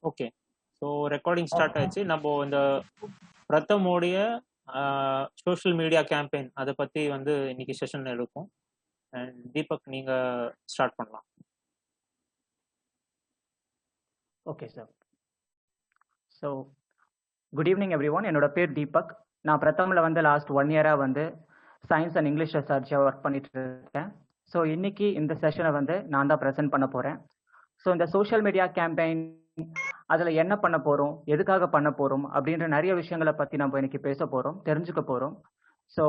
Okay. So recording start ஆச்சு. நம்ம இந்த பிரதமோடைய சோஷியல் மீடியா கேம்பெயின் அதை பற்றி வந்து இன்னைக்கு செஷன் எடுக்கும். அண்ட் தீபக் நீங்கள் ஸ்டார்ட் பண்ணலாம். Okay sir. So good evening every one. என்னோட பேர் தீபக். நான் பிரதமில் வந்து லாஸ்ட் 1 இயராக வந்து சயின்ஸ் அண்ட் இங்கிலீஷ் ரிசர்ச்சாக ஒர்க் பண்ணிட்டு இருக்கேன். ஸோ இன்னைக்கு இந்த செஷனை வந்து நான் தான் ப்ரெசென்ட் பண்ண போகிறேன். ஸோ இந்த சோஷியல் மீடியா கேம்பெயின் அதில் என்ன பண்ண போகிறோம், எதுக்காக பண்ண போகிறோம் அப்படின்ற நிறைய விஷயங்களை பற்றி நம்ம இன்னைக்கு பேச போகிறோம், தெரிஞ்சுக்க போகிறோம். ஸோ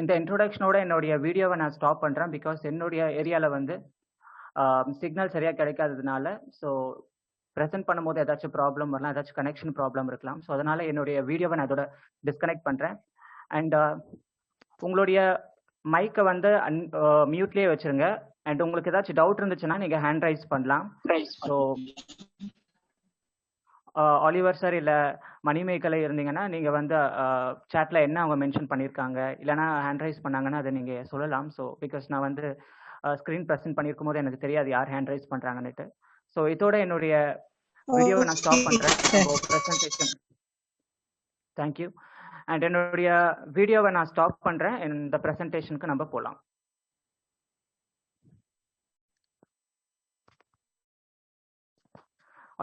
இந்த இன்ட்ரோடக்ஷனோட என்னுடைய வீடியோவை நான் ஸ்டாப் பண்ணுறேன். பிகாஸ் என்னுடைய ஏரியாவில் வந்து சிக்னல் சரியாக கிடைக்காததுனால ஸோ ப்ரெசென்ட் பண்ணும்போது ஏதாச்சும் ப்ராப்ளம் வரலாம், ஏதாச்சும் கனெக்ஷன் ப்ராப்ளம் இருக்கலாம். ஸோ அதனால என்னுடைய வீடியோவை நான் அதோட டிஸ்கனெக்ட் பண்ணுறேன். அண்ட் உங்களுடைய மைக்கை வந்து மியூட்லேயே வச்சுருங்க. அண்ட் உங்களுக்கு ஏதாச்சும் டவுட் இருந்துச்சுன்னா நீங்கள் ஹேண்ட் ரைஸ் பண்ணலாம். ஸோ ஆலிவர் சார் இல்லை மணிமேகலை இருந்தீங்கன்னா நீங்கள் வந்து சேட்டில் என்ன அவங்க மென்ஷன் பண்ணியிருக்காங்க இல்லைனா ஹேண்ட் ரைஸ் பண்ணாங்கன்னா அதை நீங்கள் சொல்லலாம். ஸோ பிகாஸ் நான் வந்து ஸ்க்ரீன் ப்ரெசென்ட் பண்ணியிருக்கும் போது எனக்கு தெரியாது யார் ஹேண்ட் ரைஸ் பண்ணுறாங்கன்னுட்டு. ஸோ இதோட என்னுடைய வீடியோவை நான் ஸ்டாப் பண்ணுறேன். Presentation thank you. அண்ட் என்னுடைய வீடியோவை நான் ஸ்டாப் பண்ணுறேன். இந்த ப்ரெசன்டேஷனுக்கு நம்ம போகலாம்.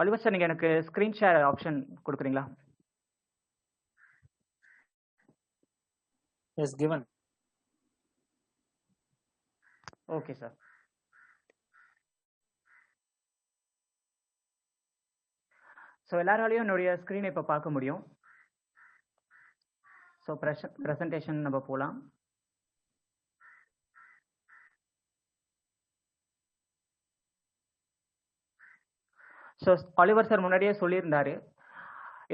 ஆலிவர் சார் நீங்கள் எனக்கு ஸ்க்ரீன் ஷேர் ஆப்ஷன் கொடுக்குறீங்களா? Yes given. Okay sir. So எல்லாராலையும் என்னுடைய ஸ்க்ரீனை இப்போ பார்க்க முடியும். ஸோ ப்ரெசன்டேஷன் நம்ம போகலாம். ஸோ ஆலிவர் சார் முன்னாடியே சொல்லியிருந்தாரு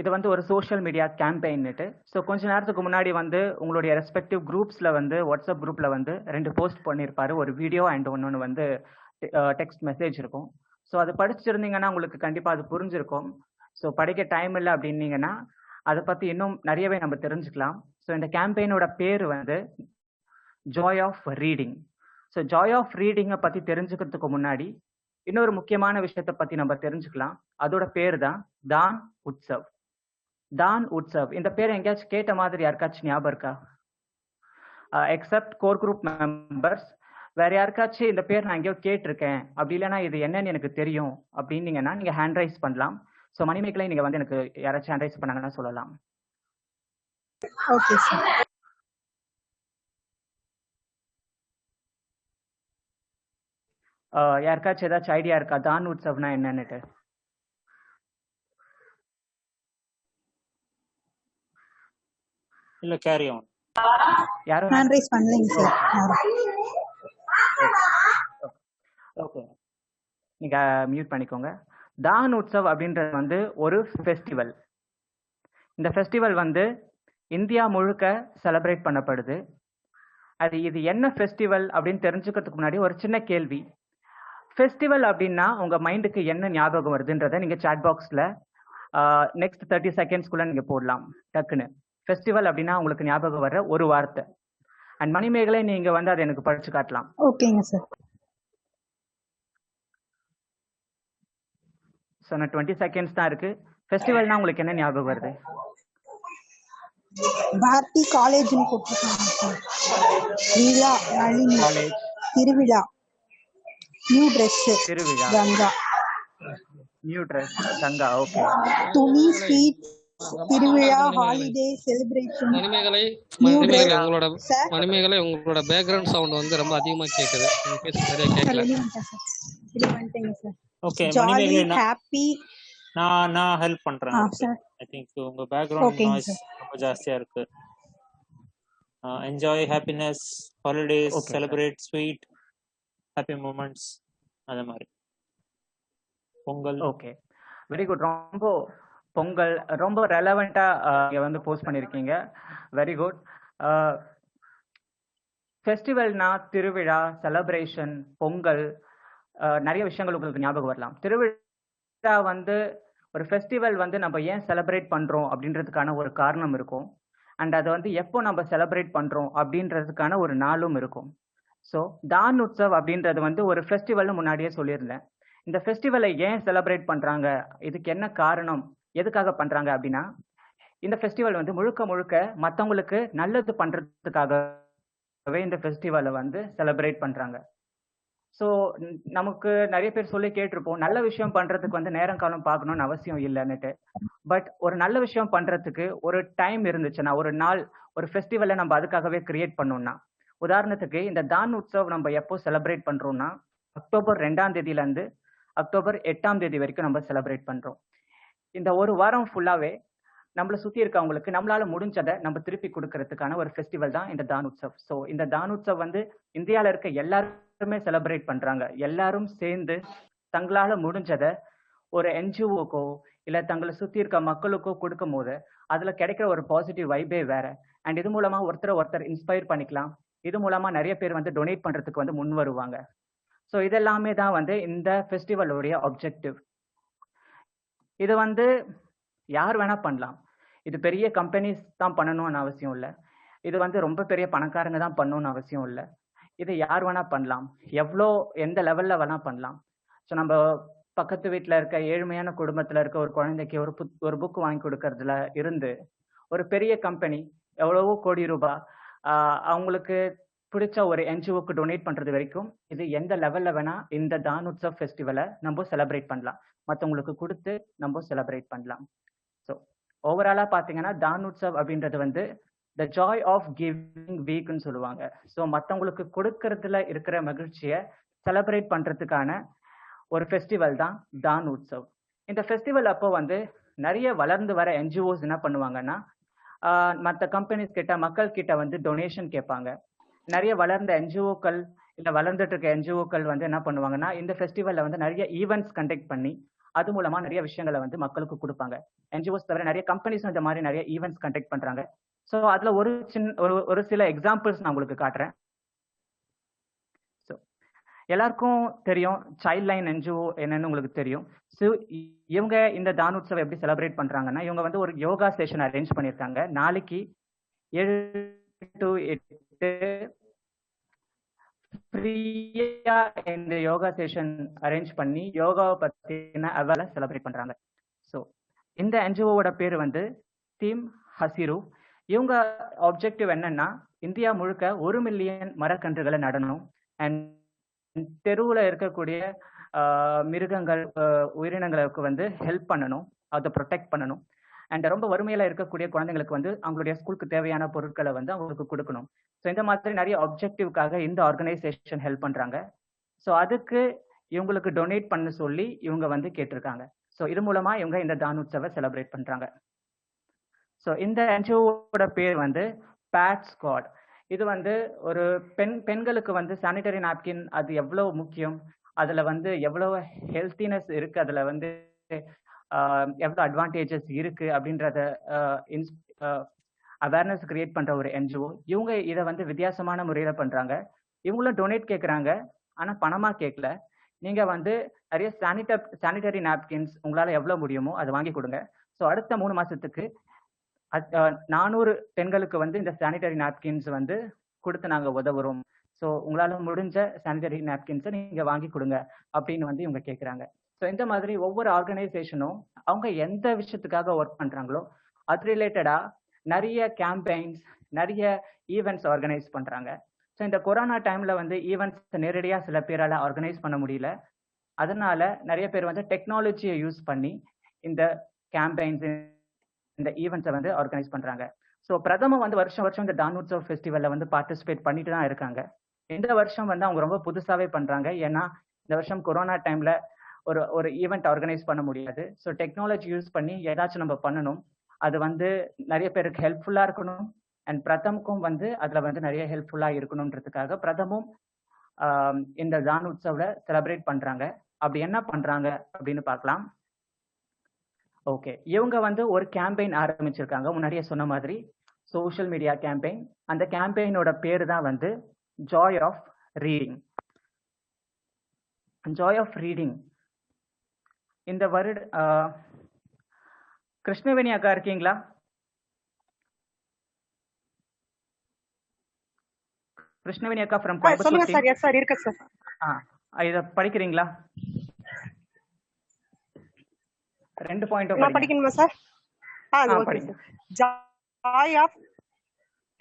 இது வந்து ஒரு சோஷியல் மீடியா கேம்பெயின்னுட்டு. ஸோ கொஞ்ச நேரத்துக்கு முன்னாடி வந்து உங்களுடைய ரெஸ்பெக்டிவ் குரூப்ஸில் வந்து வாட்ஸ்அப் குரூப்பில் வந்து 2 போஸ்ட் பண்ணியிருப்பாரு. ஒரு வீடியோ அண்ட் ஒன்று வந்து டெக்ஸ்ட் மெசேஜ் இருக்கும். ஸோ அது படிச்சிருந்தீங்கன்னா உங்களுக்கு கண்டிப்பாக அது புரிஞ்சிருக்கும். ஸோ படிக்க டைம் இல்லை அப்படின்னீங்கன்னா அதை பற்றி இன்னும் நிறையவே நம்ம தெரிஞ்சுக்கலாம். ஸோ இந்த கேம்பெயினோட பேர் வந்து joy of reading. So joy of ரீடிங்கை பற்றி தெரிஞ்சுக்கிறதுக்கு முன்னாடி இன்னொரு முக்கியமான விஷயத்தை பற்றி நம்ம தெரிஞ்சுக்கலாம். அதோட பேர் தான் தான் உற்சவ். தான் உற்சவ் இந்த பேர் எங்கேயாச்சும் கேட்ட மாதிரி யாருக்காச்சும் ஞாபகம் இருக்கா? எக்ஸப்ட் கோர் குரூப் மெம்பர்ஸ் வேற யாருக்காச்சும் இந்த பேர் நான் எங்கேயோ கேட்டிருக்கேன் அப்படி இல்லைன்னா இது என்னன்னு எனக்கு தெரியும் அப்படின்னீங்கன்னா நீங்க ஹேண்ட் ரைஸ் பண்ணலாம். ஸோ மணிமேகலை நீங்க வந்து எனக்கு யாராச்சும் ஹேண்ட் ரைஸ் பண்ணாங்கன்னா சொல்லலாம். Okay sir. யாருக்காச்சும் ஏதாச்சும் ஐடியா இருக்கா தான் உற்சவ்னா என்னன்னுட்டு? இல்ல கேரி ஆன். யாரும் ஹேண்ட் ரைஸ் பண்ணலைங்க சார். ஓகே நீங்க மியூட் பண்ணிக்கோங்க. தான் உற்சவ் அப்படின்றது வந்து ஒரு ஃபெஸ்டிவல். இந்த ஃபெஸ்டிவல் வந்து இந்தியா முழுக்க செலிப்ரேட் பண்ணப்படுது. இது என்ன ஃபெஸ்டிவல் அப்படின்னு தெரிஞ்சுக்கிறதுக்கு முன்னாடி ஒரு சின்ன கேள்வி. ஃபெஸ்டிவல் அப்படின்னா உங்க மைண்டுக்கு என்ன ஞாபகம் வருதுன்றதை நீங்க சாட் பாக்ஸ்ல நெக்ஸ்ட் 30 செகண்ட்ஸ்குள்ள நீங்க போடலாம் டக்குன்னு. ஃபெஸ்டிவல் அப்படின்னா உங்களுக்கு ஞாபகம் வர்ற ஒரு வார்த்தை. அண்ட் மணிமேகலை நீங்க வந்து அதை எனக்கு படிச்சு காட்டலாம். ஓகேங்க சார். ஸோ நான் 20 செகண்ட்ஸ் தான் இருக்கு. ஃபெஸ்டிவல்னா உங்களுக்கு என்ன ஞாபகம் வருது? பாரதி காலேஜ்னு போட்டுருக்காங்க சார். விழா, நளினி, திருவிழா, நியூ ட்ரெஸ், திருவிழா, Ganga, new dress, Ganga. Okay. துணி, ஸ்வீட், திருவிழா, ஹாலிடே, செலிப்ரேஷன். மணிமேகலை உங்களோட பேக்ரவுண்ட் சவுண்ட் வந்து ரொம்ப அதிகமா கேக்குது. நீங்க பேச சரியா கேட்கல. Okay jolly, happy. நான் ஹெல்ப் பண்றேன். ஐ திங்க் உங்க பேக்ரவுண்ட் நாய்ஸ் ரொம்ப ஜாஸ்தியா இருக்கு. Enjoy happiness, holidays, celebrate sweet, happy moments அத மாதிரி. பொங்கல். Okay very good. ரொம்ப பொங்கல் ரொம்ப ரெலவெண்டா நீங்க வந்து போஸ்ட் பண்ணிருக்கீங்க. Very good. ஃபெஸ்டிவல்னா திருவிழா, செலிப்ரேஷன், பொங்கல், நிறைய விஷயங்கள் உங்களுக்கு ஞாபகம் வரலாம். திருவிழா வந்து ஒரு ஃபெஸ்டிவல் வந்து நம்ம ஏன் செலிப்ரேட் பண்றோம் அப்படின்றதுக்கான ஒரு காரணம் இருக்கும். அண்ட் அதை வந்து எப்போ நம்ம செலிப்ரேட் பண்றோம் அப்படின்றதுக்கான ஒரு நாளும் இருக்கும். ஸோ தான் உற்சவ் அப்படின்றது வந்து ஒரு ஃபெஸ்டிவல்னு முன்னாடியே சொல்லியிருந்தேன். இந்த ஃபெஸ்டிவலை ஏன் செலிப்ரேட் பண்றாங்க, இதுக்கு என்ன காரணம், எதுக்காக பண்றாங்க அப்படின்னா, இந்த ஃபெஸ்டிவல் வந்து முழுக்க முழுக்க மத்தவங்களுக்கு நல்லது பண்றதுக்காகவே இந்த ஃபெஸ்டிவலை வந்து செலிப்ரேட் பண்றாங்க. ஸோ நமக்கு நிறைய பேர் சொல்லி கேட்டிருப்போம், நல்ல விஷயம் பண்றதுக்கு வந்து நேரம் காலம் பார்க்கணும்னு அவசியம் இல்லைன்னுட்டு. பட் ஒரு நல்ல விஷயம் பண்றதுக்கு ஒரு டைம் இருந்துச்சுன்னா, ஒரு நாள், ஒரு ஃபெஸ்டிவலை நம்ம அதுக்காகவே கிரியேட் பண்ணோம்னா, உதாரணத்துக்கு இந்த தான் உற்சவ் நம்ம எப்போ செலிப்ரேட் பண்றோம்னா, அக்டோபர் 2ஆம் தேதியில இருந்து அக்டோபர் 8ஆம் தேதி வரைக்கும் நம்ம செலிப்ரேட் பண்றோம். இந்த ஒரு வாரம் ஃபுல்லாவே நம்மளை சுத்தி இருக்கவங்களுக்கு நம்மளால முடிஞ்சதை நம்ம திருப்பி கொடுக்கறதுக்கான ஒரு ஃபெஸ்டிவல் தான் இந்த தான் உற்சவ். ஸோ இந்த தான் உற்சவ் வந்து இந்தியால இருக்க எல்லாருமே செலிப்ரேட் பண்றாங்க. எல்லாரும் சேர்ந்து தங்களால முடிஞ்சதை ஒரு என்ஜிஓக்கோ இல்ல தங்களை சுத்தி இருக்க மக்களுக்கோ கொடுக்கும் போது அதுல கிடைக்கிற ஒரு பாசிட்டிவ் வைபே வேற. அண்ட் இது மூலமா ஒருத்தர் இன்ஸ்பயர் பண்ணிக்கலாம். இது மூலமா நிறைய பேர் வந்து டொனேட் பண்றதுக்கு வந்து முன் வருவாங்க. ஸோ இதெல்லாமே தான் வந்து இந்த ஃபெஸ்டிவலுடைய ஆப்ஜெக்டிவ். இது வந்து யார் வேணா பண்ணலாம். இது பெரிய கம்பெனிஸ் தான் பண்ணணும்னு அவசியம் இல்லை. இது வந்து ரொம்ப பெரிய பணக்காரங்க தான் பண்ணணும்னு அவசியம் இல்லை. இது யார் வேணா பண்ணலாம். எந்த லெவல்ல வேணா பண்ணலாம். ஸோ நம்ம பக்கத்து வீட்டில் இருக்க ஏழ்மையான குடும்பத்தில் இருக்க ஒரு குழந்தைக்கு ஒரு புக் வாங்கி கொடுக்கறதுல இருந்து ஒரு பெரிய கம்பெனி எவ்வளவோ கோடி ரூபாய் அவங்களுக்கு பிடிச்ச ஒரு என்ஜிஓக்கு டொனேட் பண்றது வரைக்கும் இது எந்த லெவல்ல வேணா இந்த தான் உற்சவ் ஃபெஸ்டிவலை நம்ம செலிப்ரேட் பண்ணலாம். மற்றவங்களுக்கு கொடுத்து நம்ம செலிப்ரேட் பண்ணலாம். ஸோ ஓவராலா பார்த்தீங்கன்னா தான் உற்சவ் அப்படின்றது வந்து த ஜாய் ஆஃப் கிவிங் வீக்னு சொல்லுவாங்க. ஸோ மற்றவங்களுக்கு கொடுக்கறதுல இருக்கிற மகிழ்ச்சியை செலிப்ரேட் பண்றதுக்கான ஒரு ஃபெஸ்டிவல் தான் தான் உற்சவ். இந்த ஃபெஸ்டிவல் அப்போ வந்து நிறைய வளர்ந்து வர என்ஜிஓஸ் என்ன பண்ணுவாங்கன்னா, மற்ற கம்பெனிஸ் கிட்ட, மக்கள் கிட்ட வந்து டொனேஷன் கேட்பாங்க. நிறைய வளர்ந்த என்ஜிஓக்கள் இல்ல வளர்ந்துட்டு இருக்க என்ஜிஓக்கள் வந்து என்ன பண்ணுவாங்கன்னா, இந்த ஃபெஸ்டிவல்ல வந்து நிறைய ஈவெண்ட்ஸ் கண்டக்ட் பண்ணி அது மூலமா நிறைய விஷயங்களை வந்து மக்களுக்கு கொடுப்பாங்க. என்ஜிஓஸ் தவிர நிறைய கம்பெனிஸும் இந்த மாதிரி நிறைய ஈவெண்ட்ஸ் கண்டக்ட் பண்றாங்க. ஸோ அதுல ஒரு சில எக்ஸாம்பிள்ஸ் நான் உங்களுக்கு காட்டுறேன். ஸோ எல்லாருக்கும் தெரியும் சைல்ட் லைன் என்ஜிஓ என்னன்னு உங்களுக்கு தெரியும். ஸோ இவங்க இந்த தான் உற்சவ் எப்படி செலிப்ரேட் பண்றாங்கன்னா, இவங்க வந்து ஒரு யோகா செஷன் அரேஞ்ச் பண்ணியிருக்காங்க. நாளைக்கு 7 to 8 ஃப்ரீயா இந்த யோகா செஷன் அரேஞ்ச் பண்ணி யோகாவை பத்தின அவேர்னஸ் செலிப்ரேட் பண்றாங்க. ஸோ இந்த என்ஜிஓவோட பேர் வந்து டீம் ஹசிரு. இவங்க ஆப்ஜெக்டிவ் என்னன்னா, இந்தியா முழுக்க 1 மில்லியன் மரக்கன்றுகளை நடணும். அண்ட் தெருவுல இருக்கக்கூடிய மிருகங்கள், உயிரினங்களுக்கு வந்து ஹெல்ப் பண்ணணும், அதை ப்ரொடெக்ட் பண்ணணும். அண்ட் ரொம்ப வறுமையில இருக்கக்கூடிய குழந்தைங்களுக்கு வந்து அவங்களுடைய ஸ்கூலுக்கு தேவையான பொருட்களை வந்து அவங்களுக்கு கொடுக்கணும். ஸோ இந்த மாதிரி நிறைய ஆப்ஜெக்டிவ்காக இந்த ஆர்கனைசேஷன் ஹெல்ப் பண்றாங்க. ஸோ அதுக்கு இவங்களுக்கு டொனேட் பண்ண சொல்லி இவங்க வந்து கேட்டிருக்காங்க. ஸோ இது மூலமா இவங்க இந்த தான் உற்சவை செலிப்ரேட் பண்றாங்க. ஸோ இந்த என்ஜிஓட பேர் வந்து பேட் ஸ்குவாட். இது வந்து ஒரு பெண்களுக்கு வந்து சானிட்டரி நாப்கின் அது எவ்வளவு முக்கியம், அதுல வந்து எவ்வளவு ஹெல்த்தினஸ் இருக்கு, அதுல வந்து எவ்வளவு அட்வான்டேஜஸ் இருக்கு அப்படின்றத அவேர்னஸ் கிரியேட் பண்ற ஒரு என்ஜிஓ. இவங்க இதை வந்து வித்தியாசமான முறையில பண்றாங்க. இவங்களும் டொனேட் கேட்கறாங்க, ஆனா பணமா கேட்கல. நீங்க வந்து நிறைய சானிட்டரி நாப்கின்ஸ் உங்களால எவ்வளவு முடியுமோ அதை வாங்கி கொடுங்க. ஸோ அடுத்த 3 மாசத்துக்கு 400 பெண்களுக்கு வந்து இந்த சானிட்டரி நாப்கின்ஸ் வந்து கொடுத்து நாங்க உதவுறோம். ஸோ உங்களால முடிஞ்ச சானிட்டரி நாப்கின்ஸை நீங்க வாங்கி கொடுங்க அப்படின்னு வந்து இவங்க கேட்குறாங்க. ஸோ இந்த மாதிரி ஒவ்வொரு ஆர்கனைசேஷனும் அவங்க எந்த விஷயத்துக்காக ஒர்க் பண்றாங்களோ அது ரிலேட்டடா நிறைய கேம்பெயின்ஸ், நிறைய ஈவெண்ட்ஸ் ஆர்கனைஸ் பண்றாங்க. ஸோ இந்த கொரோனா டைம்ல வந்து ஈவெண்ட்ஸ் நேரடியா சில பேரால ஆர்கனைஸ் பண்ண முடியல. அதனால நிறைய பேர் வந்து டெக்னாலஜியை யூஸ் பண்ணி இந்த கேம்பெயின்ஸ், இந்த ஈவெண்ட்ஸை வந்து ஆர்கனைஸ் பண்றாங்க. ஸோ பிரதமர் வந்து வருஷம் இந்த தான் உற்சவ் ஃபெஸ்டிவல்ல வந்து பார்ட்டிசிபேட் பண்ணிட்டு தான் இருக்காங்க. இந்த வருஷம் வந்து அவங்க ரொம்ப புதுசாவே பண்றாங்க. ஏன்னா இந்த வருஷம் கொரோனா டைம்ல ஒரு ஈவெண்ட் ஆர்கனைஸ் பண்ண முடியாது. ஸோ டெக்னாலஜி யூஸ் பண்ணி ஏதாச்சும் நம்ம பண்ணணும், அது வந்து நிறைய பேருக்கு ஹெல்ப்ஃபுல்லா இருக்கணும். அண்ட் பிரதமுக்கும் வந்து அதுல வந்து நிறைய ஹெல்ப்ஃபுல்லா இருக்கணும்ன்றதுக்காக பிரதமும் இந்த தான் உற்சவ்ல செலிப்ரேட் பண்றாங்க. அப்படி என்ன பண்றாங்க அப்படின்னு பார்க்கலாம். ஓகே, இவங்க வந்து ஒரு கேம்பெயின் ஆரம்பிச்சிருக்காங்க. முன்னாடியே சொன்ன மாதிரி சோஷியல் மீடியா கேம்பெயின். அந்த கேம்பெயினோட பேரு தான் வந்து joy of reading. Joy of reading இந்த வருட கிருஷ்ணவேணி அக்கா இருக்கீங்களா? கிருஷ்ணவேணி அக்கா ஃப்ரம் கோயம்புத்தூர். சொல்லுங்க சார். எஸ் சார், இருக்கு சார். இத படிக்கிறீங்களா? 2 பாயிண்ட்டும் நான் படிங்க. படிக்கணுமா சார்? ஓகே படிங்க. சார். Joy of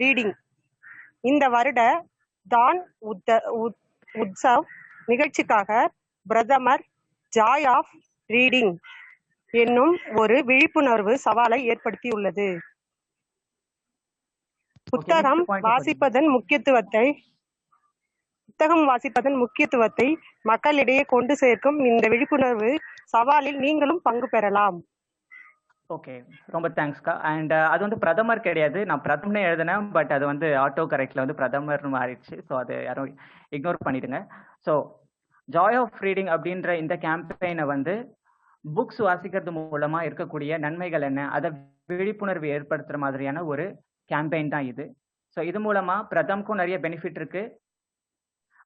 reading. இந்த வருட தான் உத்சவ் நிகழ்ச்சிக்காக பிரதமர் ஜாய் ஆஃப் ரீடிங் என்னும் ஒரு விழிப்புணர்வு சவாலை ஏற்படுத்தியுள்ளது. புத்தகம் வாசிப்பதன் முக்கியத்துவத்தை மக்களிடையே கொண்டு சேர்க்கும் இந்த விழிப்புணர்வு சவாலில் நீங்களும் பங்கு பெறலாம். ஓகே, ரொம்ப தேங்க்ஸ்க்கா. அண்ட் அது வந்து பிரதமர் கிடையாது, நான் பிரதம்னே எழுதினேன், பட் அது வந்து ஆட்டோ கரெக்ட்ல வந்து பிரதமர்னு மாறிடுச்சு. ஸோ அது யாரும் இக்னோர் பண்ணிடுங்க. ஸோ ஜாய் ஆஃப் ரீடிங் அப்படின்ற இந்த கேம்பெயினை வந்து புக்ஸ் வாசிக்கிறது மூலமா இருக்கக்கூடிய நன்மைகள் என்ன, அதை விழிப்புணர்வு ஏற்படுத்துற மாதிரியான ஒரு கேம்பெயின் தான் இது. ஸோ இது மூலமா பிரதமருக்கும் நிறைய பெனிஃபிட் இருக்கு,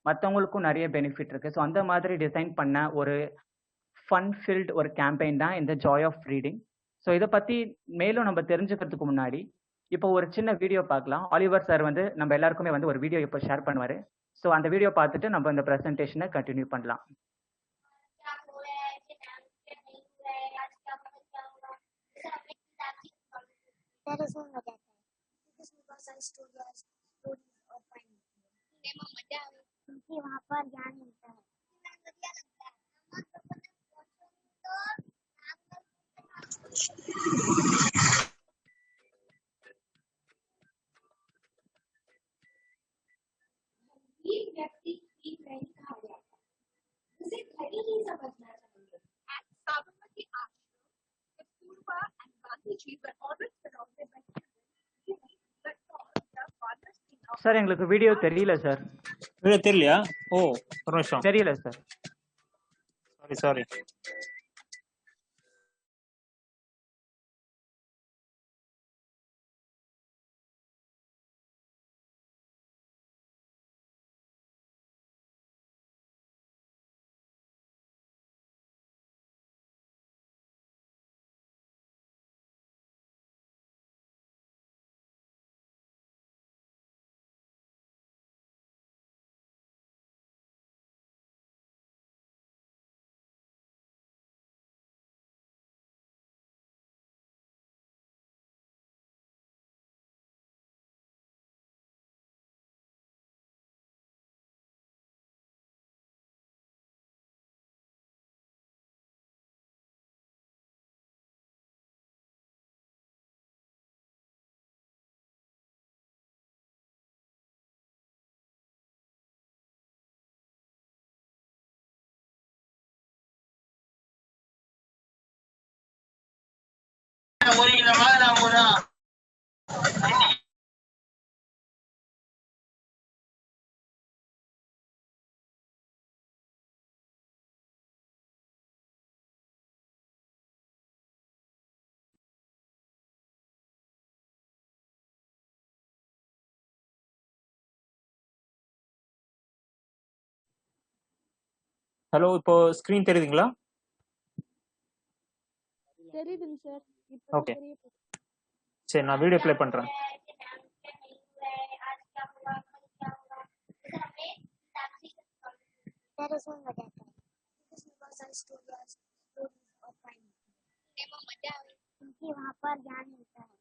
மற்றவங்களுக்கும் நிறைய பெனிஃபிட் இருக்கு. ஸோ அந்த மாதிரி டிசைன் பண்ண ஒரு ஃபன் ஃபில்ட் ஒரு கேம்பெயின் தான் இந்த ஜாய் ஆஃப் ரீடிங். ஸோ இதை பத்தி மேலும் நம்ம தெரிஞ்சுக்கிறதுக்கு முன்னாடி இப்போ ஒரு சின்ன வீடியோ பார்க்கலாம். ஆலிவர் சார் வந்து நம்ம எல்லாருக்குமே வந்து ஒரு வீடியோ இப்போ ஷேர் பண்ணுவாரு. ஸோ அந்த வீடியோ பார்த்துட்டு நம்ம இந்த ப்ரெசன்டேஷனை கண்டினியூ பண்ணலாம். वहाँ पर ज्ञान मिलता है। व्यक्ति की नहीं कहा जाता, उसे कहीं नहीं समझना चाहिए। At Sabarmati Ashram, Kasturiba and Gandhiji were always surrounded by children, but for the fathers in our sir எங்களுக்கு வீடியோ தெரியல சார். வீடியோ தெரியலையா? ஓ, ஒரு நிமிஷம். தெரியல சார். சாரி. ஹலோ, இப்போ ஸ்கிரீன் தெரியுதுங்களா? தெரியுதுங்க சார். ஓகே, சரி, நான் வீடியோ ப்ளே பண்றேன். वहाँ पर ज्ञान मिलता है।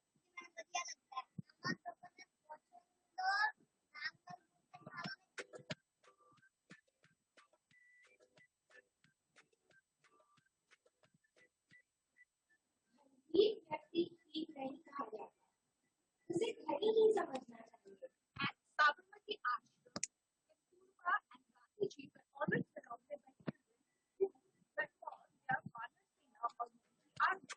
व्यक्ति की नहीं कहा जाता, उसे कहीं नहीं समझना चाहिए। At Sabarmati Ashram, Kasturiba and Gandhiji were always surrounded by children, but for their fathers in our army.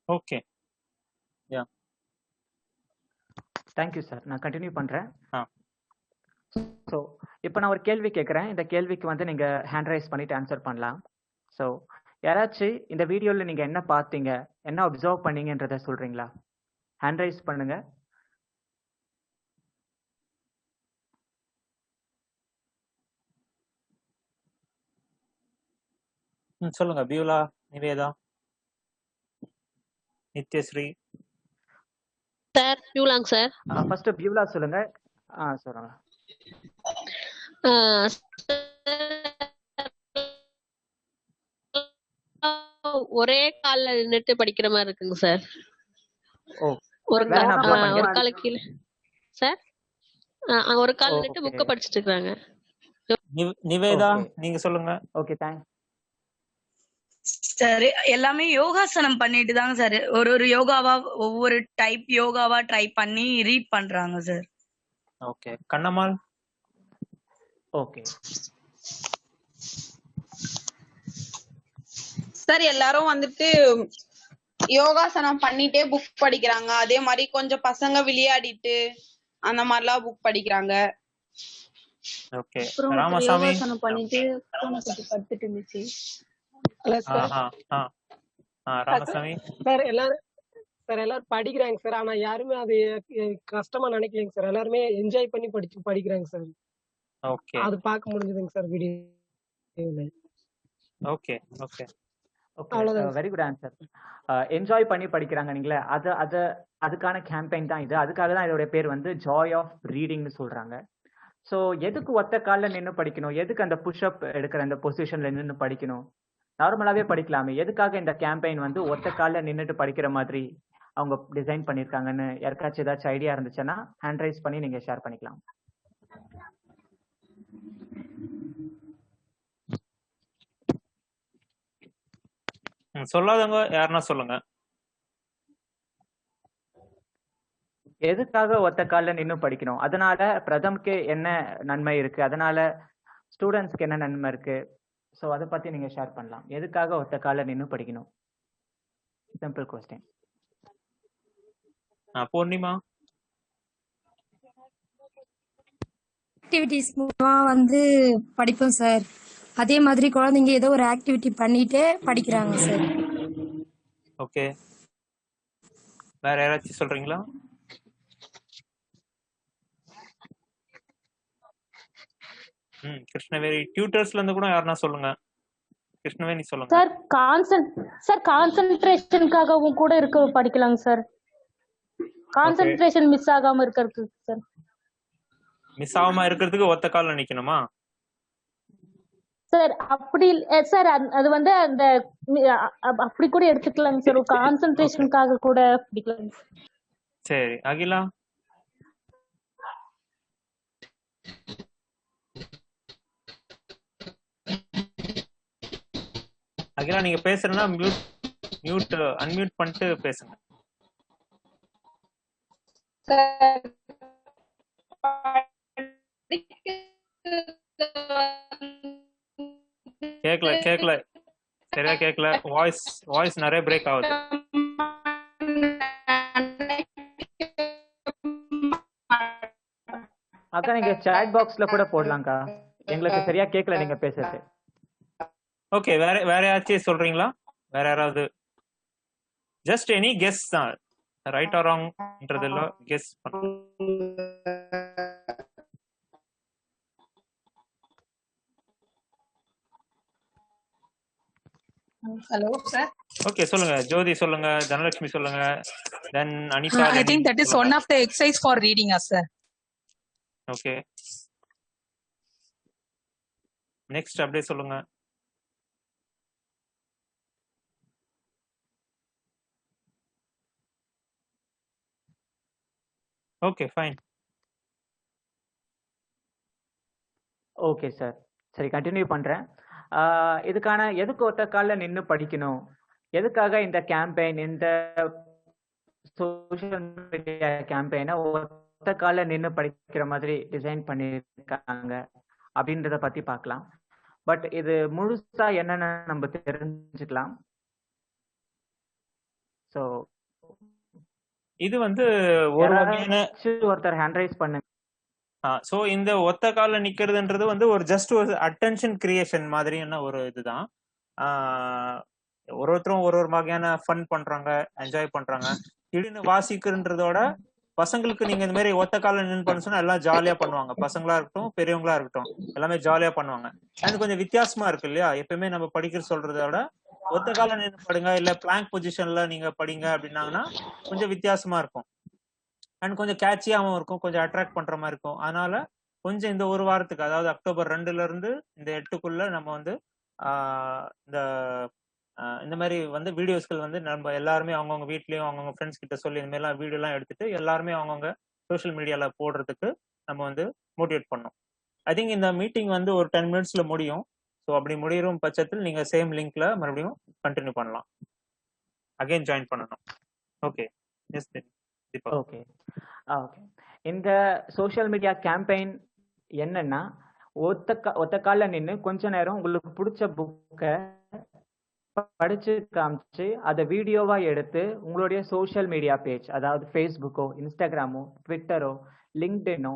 Okay, yeah. Thank you sir. நான் கண்டினியூ பண்றேன். ஆ. ஸோ இப்போ நான் ஒரு கேள்வி கேட்குறேன். இந்த கேள்விக்கு வந்து நீங்க ஹேண்ட் ரைஸ் பண்ணிட்டு ஆன்சர் பண்ணலாம். ஸோ யாராச்சும் இந்த வீடியோவில் நீங்க என்ன பார்த்தீங்க, என்ன அப்சர்வ் பண்ணீங்கன்றத சொல்றீங்களா? ஹேண்ட் ரைஸ் பண்ணுங்க. சொல்லுங்க. பியூலா, நிவேதா, நித்யஸ்ரீ. சார் பியூலாங் சார். ஃபர்ஸ்ட் பியூலா சொல்லுங்க. சொல்லுங்க. ஒரே கால்ல நின்னுட்டு படிக்கிற மாதிரி இருக்குங்க சார். ஓ, ஒரு வேற என்ன observe பண்ணீங்க? ஒரு கால கீழே சார். ஒரு கால் நின்னுட்டு புக்க படிச்சிட்டு இருக்காங்க. நிவேதா, Okay. நீங்க சொல்லுங்க. Okay, thanks. சார் எல்லாமே யோகாசனம் பண்ணிட்டு தாங்க சார் ஒரு யோகாவா ஒவ்வொரு டைப் யோகாவா ட்ரை பண்ணி ரீட் பண்றாங்க sir. Okay. Kannammal. Okay sir எல்லாரும் வந்துட்டு யோகாசனம் பண்ணிட்டே புக் படிக்கிறாங்க. அதே மாதிரி கொஞ்சம் பசங்க விளையாடிட்டு அந்த மாதிரிலாம் புக் படிக்கிறாங்க. ஓகே. அப்புறம் ராமசாமி. யோகாசனம் பண்ணிட்டு படுத்துட்டு இருந்துச்சு. ராமசாமி. சார் எல்லாரும் படிக்கிறாங்க சார். ஆனா யாருமே அது கஷ்டமா நினைக்கலைங்க சார். எல்லாருமே என்ஜாய் பண்ணி படிக்கிறாங்க சார். ஓகே. அது பார்க்க முடிஞ்சதுங்க சார் வீடியோ. ஓகே. ஓகே. அவ்வளவுதான். Very good answer. என்ஜாய் பண்ணி படிக்கிறாங்க நீங்களே. அதுக்கான கேம்பெயின் தான் இது. அதுக்காக தான் இதோட பேர் வந்து ஜாய் ஆஃப் ரீடிங்னு சொல்றாங்க. ஸோ எதுக்கு ஒத்த காலில் நின்று படிக்கணும்? எதுக்கு அந்த புஷ்அப் எடுக்கிற அந்த பொசிஷன்ல நின்று படிக்கணும்? நார்மலாவே படிக்கலாமே. எதுக்காக இந்த கேம்பெயின் வந்து ஒத்த காலில் நின்றுட்டு படிக்கிற மாதிரி அவங்க டிசைன் பண்ணியிருக்காங்கன்னு யாருக்காச்சும் ஏதாச்சும் ஐடியா இருந்துச்சுன்னா ஹேண்ட் ரைஸ் பண்ணி நீங்க ஷேர் பண்ணிக்கலாம். சொல்லாதவங்க யாருன்னா சொல்லுங்க. எதுக்காக ஒத்த காலில் நின்று படிக்கணும்? அதனால பிரதம்க்கு என்ன நன்மை இருக்கு? அதனால ஸ்டூடெண்ட்ஸ்க்கு என்ன நன்மை இருக்கு? ஸோ அதை பத்தி நீங்க ஷேர் பண்ணலாம். எதுக்காக ஒத்த காலில் நின்று படிக்கணும்? Simple question. பூர்ணிமா. ஆக்டிவிட்டிஸ் மூலமா வந்து படிப்போம் சார். அதே மாதிரி குழந்தைங்க ஏதோ ஒரு ஆக்டிவிட்டி பண்ணிட்டே படிக்கிறாங்க சார். ஓகே. வேற யாராச்சும் சொல்றீங்களா? கிருஷ்ணவேணி. டியூட்டர்ஸ்ல இருந்து கூட யாருன்னா சொல்லுங்க. கிருஷ்ணவேணி சொல்லுங்க. சார் கான்சென்ட்ரேஷனுக்காகவும் கூட இருக்க படிக்கலாங்க சார். கான்சென்ட்ரேஷன் மிஸ் ஆகாம இருக்கிறதுக்கு சார். மிஸ் ஆகாம இருக்கிறதுக்கு ஒத்த கால்ல நிக்கணுமா சார்? அப்படி சார் அது வந்து அந்த அப்படி கூட எடுத்துக்கலாங்க சார். கான்சென்ட்ரேஷனுக்காக கூட படிக்கலாங்க. சரி. அகிலா. அகிலா, நீங்க பேசுறதுனா அன்மியூட் பண்ணிட்டு பேசுங்க. கேக்கல சரியா கேக்கல. வாய்ஸ் நிறைய பிரேக் ஆகுது. அக்கா நீங்க சாட் பாக்ஸ்ல கூட போடலாம்க்கா. எங்களுக்கு சரியா கேட்கல நீங்க பேசுறது. ஓகே. வேற யாராச்சும் சொல்றீங்களா? வேற யாராவது? ஜஸ்ட் எனி கெஸ் தான். ரைட் ஆர் ராங்ன்றதுல கெஸ் பண்ணு. Hello, sir. ஓகே, சொல்லுங்க. ஜோதி சொல்லுங்க, தனலட்சுமி சொல்லுங்க, தென் Anitha. I think that is one of the exercise for reading us, sir. Okay. Next அப்படியே சொல்லுங்க. Okay, fine. Okay sir. சரி, கண்டினியூ பண்றேன். இதுக்கான எதுக்கு ஒத்த காலில் நின்று படிக்கணும்? எதுக்காக இந்த கேம்பெயின், இந்த சோஷியல் மீடியா கேம்பெயினை ஒத்த காலில் நின்று படிக்கிற மாதிரி டிசைன் பண்ணியிருக்காங்க அப்படின்றத பத்தி பார்க்கலாம். பட் இது முழுசா என்னன்னு நம்ம தெரிஞ்சுக்கலாம். ஸோ இது வந்து ஒரு வகையான யாராச்சும் ஒருத்தர் ஹேண்ட் ரைஸ் பண்ணுங்க. ஸோ இந்த ஒத்த கால நிக்கிறதுன்றது வந்து ஒரு ஜஸ்ட் ஒரு அட்டென்ஷன் கிரியேஷன் மாதிரியான ஒரு இதுதான். ஒருத்தரும் ஒரு ஒரு வகையான ஃபன் பண்றாங்க, என்ஜாய் பண்றாங்க. திடீர்னு வாசிக்கிறன்றதோட பசங்களுக்கு நீங்க இந்த மாதிரி ஒத்த கால நின்று பண்ண சொன்னா எல்லாம் ஜாலியா பண்ணுவாங்க. பசங்களா இருக்கட்டும், பெரியவங்களா இருக்கட்டும், எல்லாமே ஜாலியா பண்ணுவாங்க. அது கொஞ்சம் வித்தியாசமா இருக்கு இல்லையா? எப்பயுமே நம்ம படிக்கிற சொல்றதை விட ஒத்த கால நின்று படுங்க, இல்ல பிளாங்க் பொசிஷன்ல நீங்க படிங்க அப்படின்னாங்கன்னா கொஞ்சம் வித்தியாசமா இருக்கும். அண்ட் கொஞ்சம் கேட்சியாகவும் இருக்கும், கொஞ்சம் அட்ராக்ட் பண்ற மாதிரி இருக்கும். அதனால கொஞ்சம் இந்த ஒரு வாரத்துக்கு, அதாவது அக்டோபர் 2ல இருந்து இந்த 8க்குள்ள நம்ம வந்து இந்த மாதிரி வந்து வீடியோஸ்கள் வந்து நம்ம எல்லாருமே அவங்கவுங்க வீட்லயும் அவங்கவுங்க ஃப்ரெண்ட்ஸ் கிட்ட சொல்லி இந்த மாதிரிலாம் வீடியோலாம் எடுத்துட்டு எல்லாருமே அவங்கவுங்க சோஷியல் மீடியால போடுறதுக்கு நம்ம வந்து மோட்டிவேட் பண்ணோம். ஐ திங்க் இந்த மீட்டிங் வந்து ஒரு 10 மினிட்ஸ்ல முடியும். ஸோ அப்படி முடியும் பட்சத்தில் நீங்க சேம் லிங்க்ல மறுபடியும் கண்டினியூ பண்ணலாம். அகைன் ஜாயின் பண்ணணும். Okay, yes Deepak. Okay okay. இந்த சோஷியல் மீடியா கேம்பெயின் என்னன்னா, ஒத்த கால நின்று கொஞ்ச நேரம் உங்களுக்கு பிடிச்ச புக்கை படிச்சு காமிச்சு அதை வீடியோவா எடுத்து உங்களுடைய சோஷியல் மீடியா பேஜ், அதாவது ஃபேஸ்புக்கோ, இன்ஸ்டாகிராமோ, ட்விட்டரோ, லிங்க்டினோ,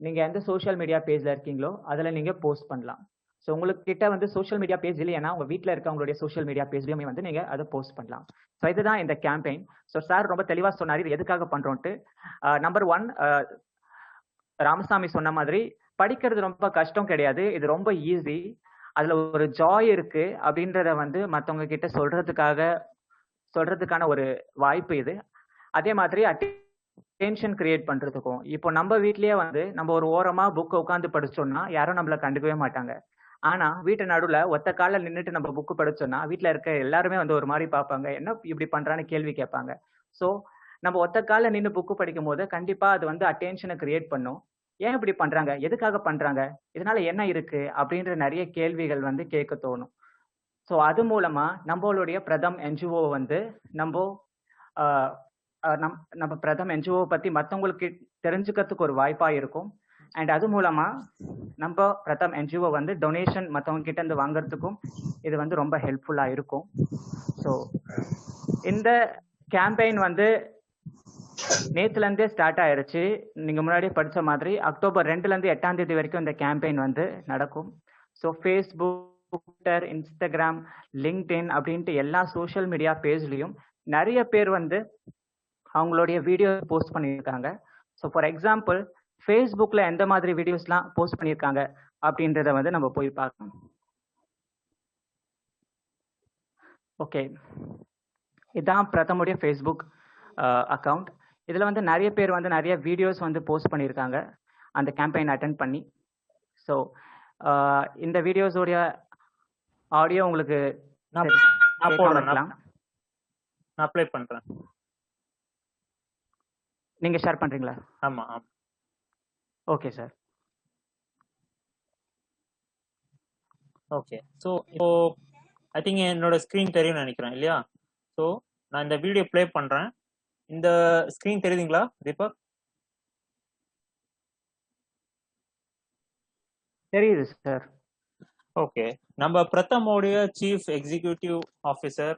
நீங்க எந்த சோஷியல் மீடியா பேஜ்ல இருக்கீங்களோ அதுல நீங்க போஸ்ட் பண்ணலாம். ஸோ உங்களுக்கு கிட்ட வந்து சோஷியல் மீடியா பேஜ் இல்லையா, உங்க வீட்டில் இருக்க உங்களுடைய சோஷியல் மீடியா பேஜ்லயுமே வந்து நீங்க அதை போஸ்ட் பண்ணலாம். ஸோ இதுதான் இந்த கேம்பெயின். ஸோ சார் ரொம்ப தெளிவா சொன்னாரு இது எதுக்காக பண்றோம்ட்டு. நம்பர் 1, ராமசாமி சொன்ன மாதிரி படிக்கிறது ரொம்ப கஷ்டம் கிடையாது, இது ரொம்ப ஈஸி. அதுல ஒரு ஜாய் இருக்கு அப்படின்றத வந்து மற்றவங்க கிட்ட சொல்றதுக்கான ஒரு வாய்ப்பு இது. அதே மாதிரி அட்டென்ஷன் கிரியேட் பண்றதுக்கும், இப்போ நம்ம வீட்லயே வந்து நம்ம ஒரு ஓரமா புக்கை உட்காந்து படிச்சோம்னா யாரும் நம்மள கண்டுக்கவே மாட்டாங்க. ஆனா வீட்டு நடுவுல ஒத்த கால நின்றுட்டு நம்ம புக்கு படிச்சோம்னா வீட்டுல இருக்க எல்லாருமே வந்து ஒரு மாதிரி பார்ப்பாங்க, என்ன இப்படி பண்றான்னு கேள்வி கேட்பாங்க. ஸோ நம்ம ஒத்த கால நின்று புக்கு படிக்கும் போது கண்டிப்பா அது வந்து அட்டென்ஷனை கிரியேட் பண்ணும். ஏன் இப்படி பண்றாங்க, எதுக்காக பண்றாங்க, இதனால என்ன இருக்கு அப்படின்ற நிறைய கேள்விகள் வந்து கேட்க தோணும். ஸோ அது மூலமா நம்மளுடைய பிரதம் என்ஜிஓ வந்து நம்ம பிரதம் என்ஜிஓ பத்தி மற்றவங்களுக்கு தெரிஞ்சுக்கிறதுக்கு ஒரு வாய்ப்பா இருக்கும். அண்ட் அது மூலமா நம்ம பிரதம் என்ஜிஓ வந்து டொனேஷன் மற்றவங்க கிட்ட இருந்து வாங்குறதுக்கும் இது வந்து ரொம்ப ஹெல்ப்ஃபுல்லா இருக்கும். ஸோ இந்த கேம்பெயின் வந்து நேத்துல இருந்தே ஸ்டார்ட் ஆயிருச்சு. நீங்க முன்னாடியே படிச்ச மாதிரி அக்டோபர் 2ல இருந்து 8ஆம் தேதி வரைக்கும் இந்த கேம்பெயின் வந்து நடக்கும். So Facebook, Twitter, Instagram, LinkedIn அப்படின்ட்டு எல்லா சோஷியல் மீடியா பேஜ்லயும் நிறைய பேர் வந்து அவங்களுடைய வீடியோ போஸ்ட் பண்ணியிருக்காங்க. ஸோ ஃபார் எக்ஸாம்பிள் ஃபேஸ்புக்ல எந்த மாதிரி வீடியோஸ்லாம் போஸ்ட் பண்ணியிருக்காங்க அப்படின்றத வந்து நம்ம போய் பார்க்கலாம். ஓகே, இதுதான் பிரதமுடைய ஃபேஸ்புக் அக்கவுண்ட். இதில் வந்து நிறைய பேர் வந்து நிறைய வீடியோஸ் வந்து போஸ்ட் பண்ணியிருக்காங்க அந்த கேம்பெயின் அட்டென்ட் பண்ணி. ஸோ இந்த வீடியோஸோடைய ஆடியோ உங்களுக்கு நான் அப்ளை பண்றேன். நீங்க ஷேர் பண்றீங்களா? ஆமா. Okay sir. ஓகே, ஸோ இப்போ ஐ திங்க் என்னோட ஸ்க்ரீன் தெரியும்னு நினைக்கிறேன் இல்லையா? ஸோ நான் இந்த வீடியோ ப்ளே பண்றேன். இந்த ஸ்க்ரீன் தெரியுதுங்களா தீபக்? தெரியுது சார். ஓகே, நம்ம பிரதமோடைய சீஃப் எக்ஸிக்யூட்டிவ் ஆஃபீஸர்,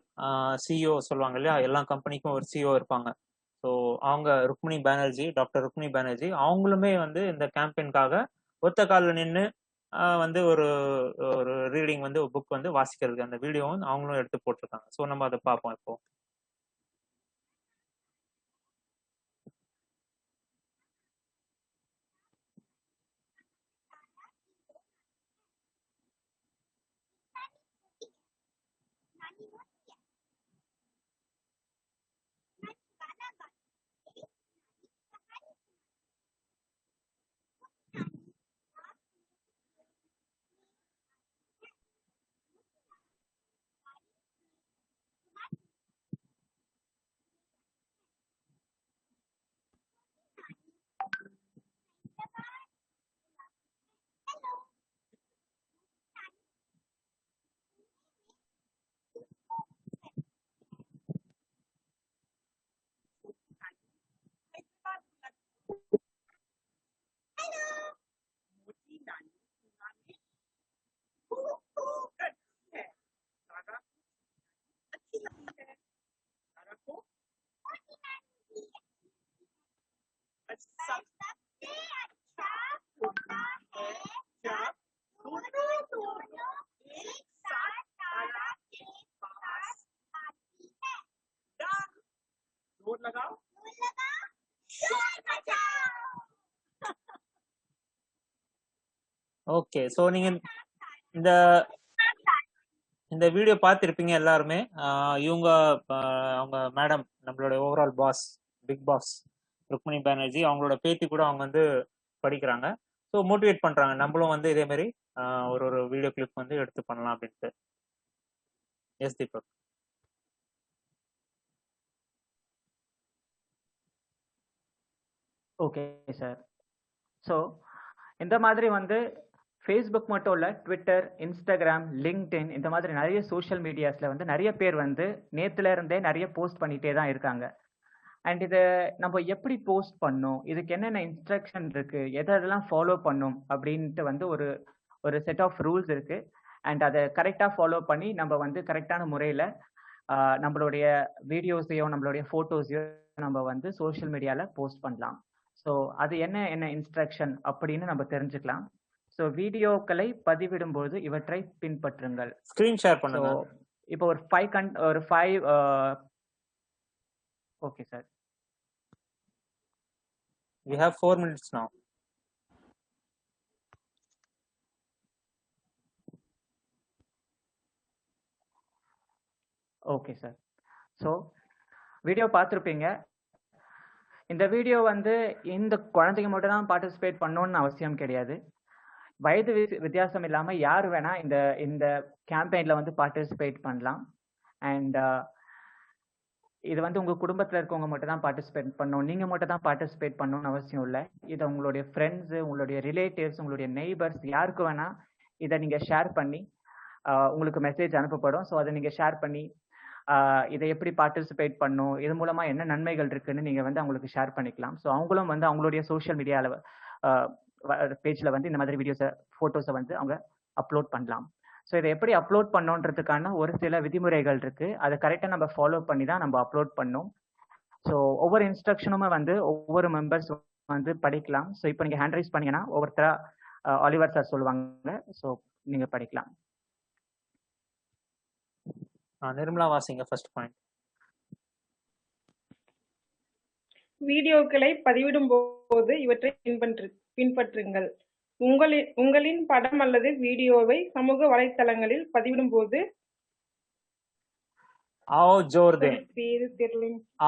சிஇஓ சொல்லுவாங்க இல்லையா, எல்லா கம்பெனிக்கும் ஒரு சிஇஓ இருப்பாங்க. ஸோ அவங்க ருக்மிணி பானர்ஜி, டாக்டர் ருக்மிணி பானர்ஜி, அவங்களுமே வந்து இந்த கேம்பெயின்காக ஒத்த காலில் நின்று வந்து ஒரு ரீடிங் வந்து ஒரு புக் வந்து வாசிக்கிறதுக்கு அந்த வீடியோவும் அவங்களும் எடுத்து போட்டிருக்காங்க. ஸோ நம்ம அதை பார்ப்போம் இப்போ. ஓகே, ஸோ நீங்க இந்த இந்த வீடியோ பார்த்துருப்பீங்க எல்லாருமே. இவங்க அவங்க மேடம், நம்மளோட overall boss, big boss Rukmini Banerjee, அவங்களோட பேத்தி கூட அவங்க வந்து படிக்கிறாங்க. ஸோ மோட்டிவேட் பண்றாங்க, நம்மளும் வந்து இதே மாதிரி ஒரு வீடியோ கிளிப் வந்து எடுத்து பண்ணலாம் அப்படின்ட்டு. Yes Deepak. Okay sir. So இந்த மாதிரி வந்து ஃபேஸ்புக் மட்டும் இல்லை, ட்விட்டர், இன்ஸ்டாகிராம், லிங்க்டின், இந்த மாதிரி நிறைய சோஷியல் மீடியாஸில் வந்து நிறைய பேர் வந்து நேற்றுல இருந்தே நிறைய போஸ்ட் பண்ணிகிட்டே தான் இருக்காங்க. அண்ட் இதை நம்ம எப்படி போஸ்ட் பண்ணணும், இதுக்கு என்னென்ன இன்ஸ்ட்ரக்ஷன் இருக்குது, எதெல்லாம் ஃபாலோ பண்ணும் அப்படின்ட்டு வந்து ஒரு செட் ஆஃப் ரூல்ஸ் இருக்குது. அண்ட் அதை கரெக்டாக ஃபாலோ பண்ணி நம்ம வந்து கரெக்டான முறையில் நம்மளுடைய வீடியோஸையோ நம்மளுடைய ஃபோட்டோஸையோ நம்ம வந்து சோஷியல் மீடியாவில் போஸ்ட் பண்ணலாம். ஸோ அது என்ன இன்ஸ்ட்ரக்ஷன் அப்படின்னு நம்ம தெரிஞ்சுக்கலாம். ஸோ வீடியோக்களை பதிவிடும்போது இவற்றை பின்பற்றுங்கள். ஸ்க்ரீன் ஷேர் பண்ணுங்க. இப்போ ஒரு 5 okay sir. We have 4 minutes now. Okay sir. So video பார்த்துருப்பீங்க. இந்த வீடியோ வந்து இந்த குழந்தைங்க மட்டும் தான் பார்ட்டிசிபேட் பண்ணணும்னு அவசியம் கிடையாது. வயது வித்தியாசம் இல்லாமல் யார் வேணா இந்த கேம்பெயினில் வந்து பார்ட்டிசிபேட் பண்ணலாம். அண்ட் இது வந்து உங்கள் குடும்பத்தில் இருக்கவங்க மட்டும் தான் பார்ட்டிசிபேட் பண்ணணும், நீங்கள் மட்டும் தான் பார்ட்டிசிபேட் பண்ணணும்னு அவசியம் இல்லை. இதை உங்களுடைய ஃப்ரெண்ட்ஸு, உங்களுடைய ரிலேட்டிவ்ஸ், உங்களுடைய நெய்பர்ஸ், யாருக்கு வேணால் இதை நீங்கள் ஷேர் பண்ணி உங்களுக்கு மெசேஜ் அனுப்பப்படும். ஸோ அதை நீங்கள் ஷேர் பண்ணி இதை எப்படி பார்ட்டிசிபேட் பண்ணும், இது மூலமாக என்ன நன்மைகள் இருக்குன்னு நீங்கள் வந்து அவங்களுக்கு ஷேர் பண்ணிக்கலாம். ஸோ அவங்களும் வந்து அவங்களுடைய சோஷியல் மீடியாவில் பேஜில் வந்து இந்த மாதிரி வீடியோஸை, ஃபோட்டோஸை வந்து அவங்க அப்லோட் பண்ணலாம். ஸோ இதை எப்படி அப்லோட் பண்ணோன்றதுக்கான ஒரு சில விதிமுறைகள் இருக்குது. அதை கரெக்டாக நம்ம ஃபாலோ பண்ணி தான் நம்ம அப்லோட் பண்ணோம். ஸோ ஒவ்வொரு இன்ஸ்ட்ரக்ஷனுமே வந்து ஒவ்வொரு மெம்பர்ஸ் வந்து படிக்கலாம். ஸோ இப்போ நீங்கள் ஹேண்ட் ரைஸ் பண்ணீங்கன்னா ஒவ்வொருத்தராக ஆலிவர் சார் சொல்லுவாங்க. ஸோ நீங்கள் படிக்கலாம். நிர்மலா வாசிங்க ஃபர்ஸ்ட் பாயிண்ட். வீடியோக்களை பதிவிடும் போது இவற்றை பின்பற்றுங்கள். உங்களின் படம் அல்லது வீடியோவை சமூக வலைத்தளங்களில் பதிவிடும் போது आओ जोर दें,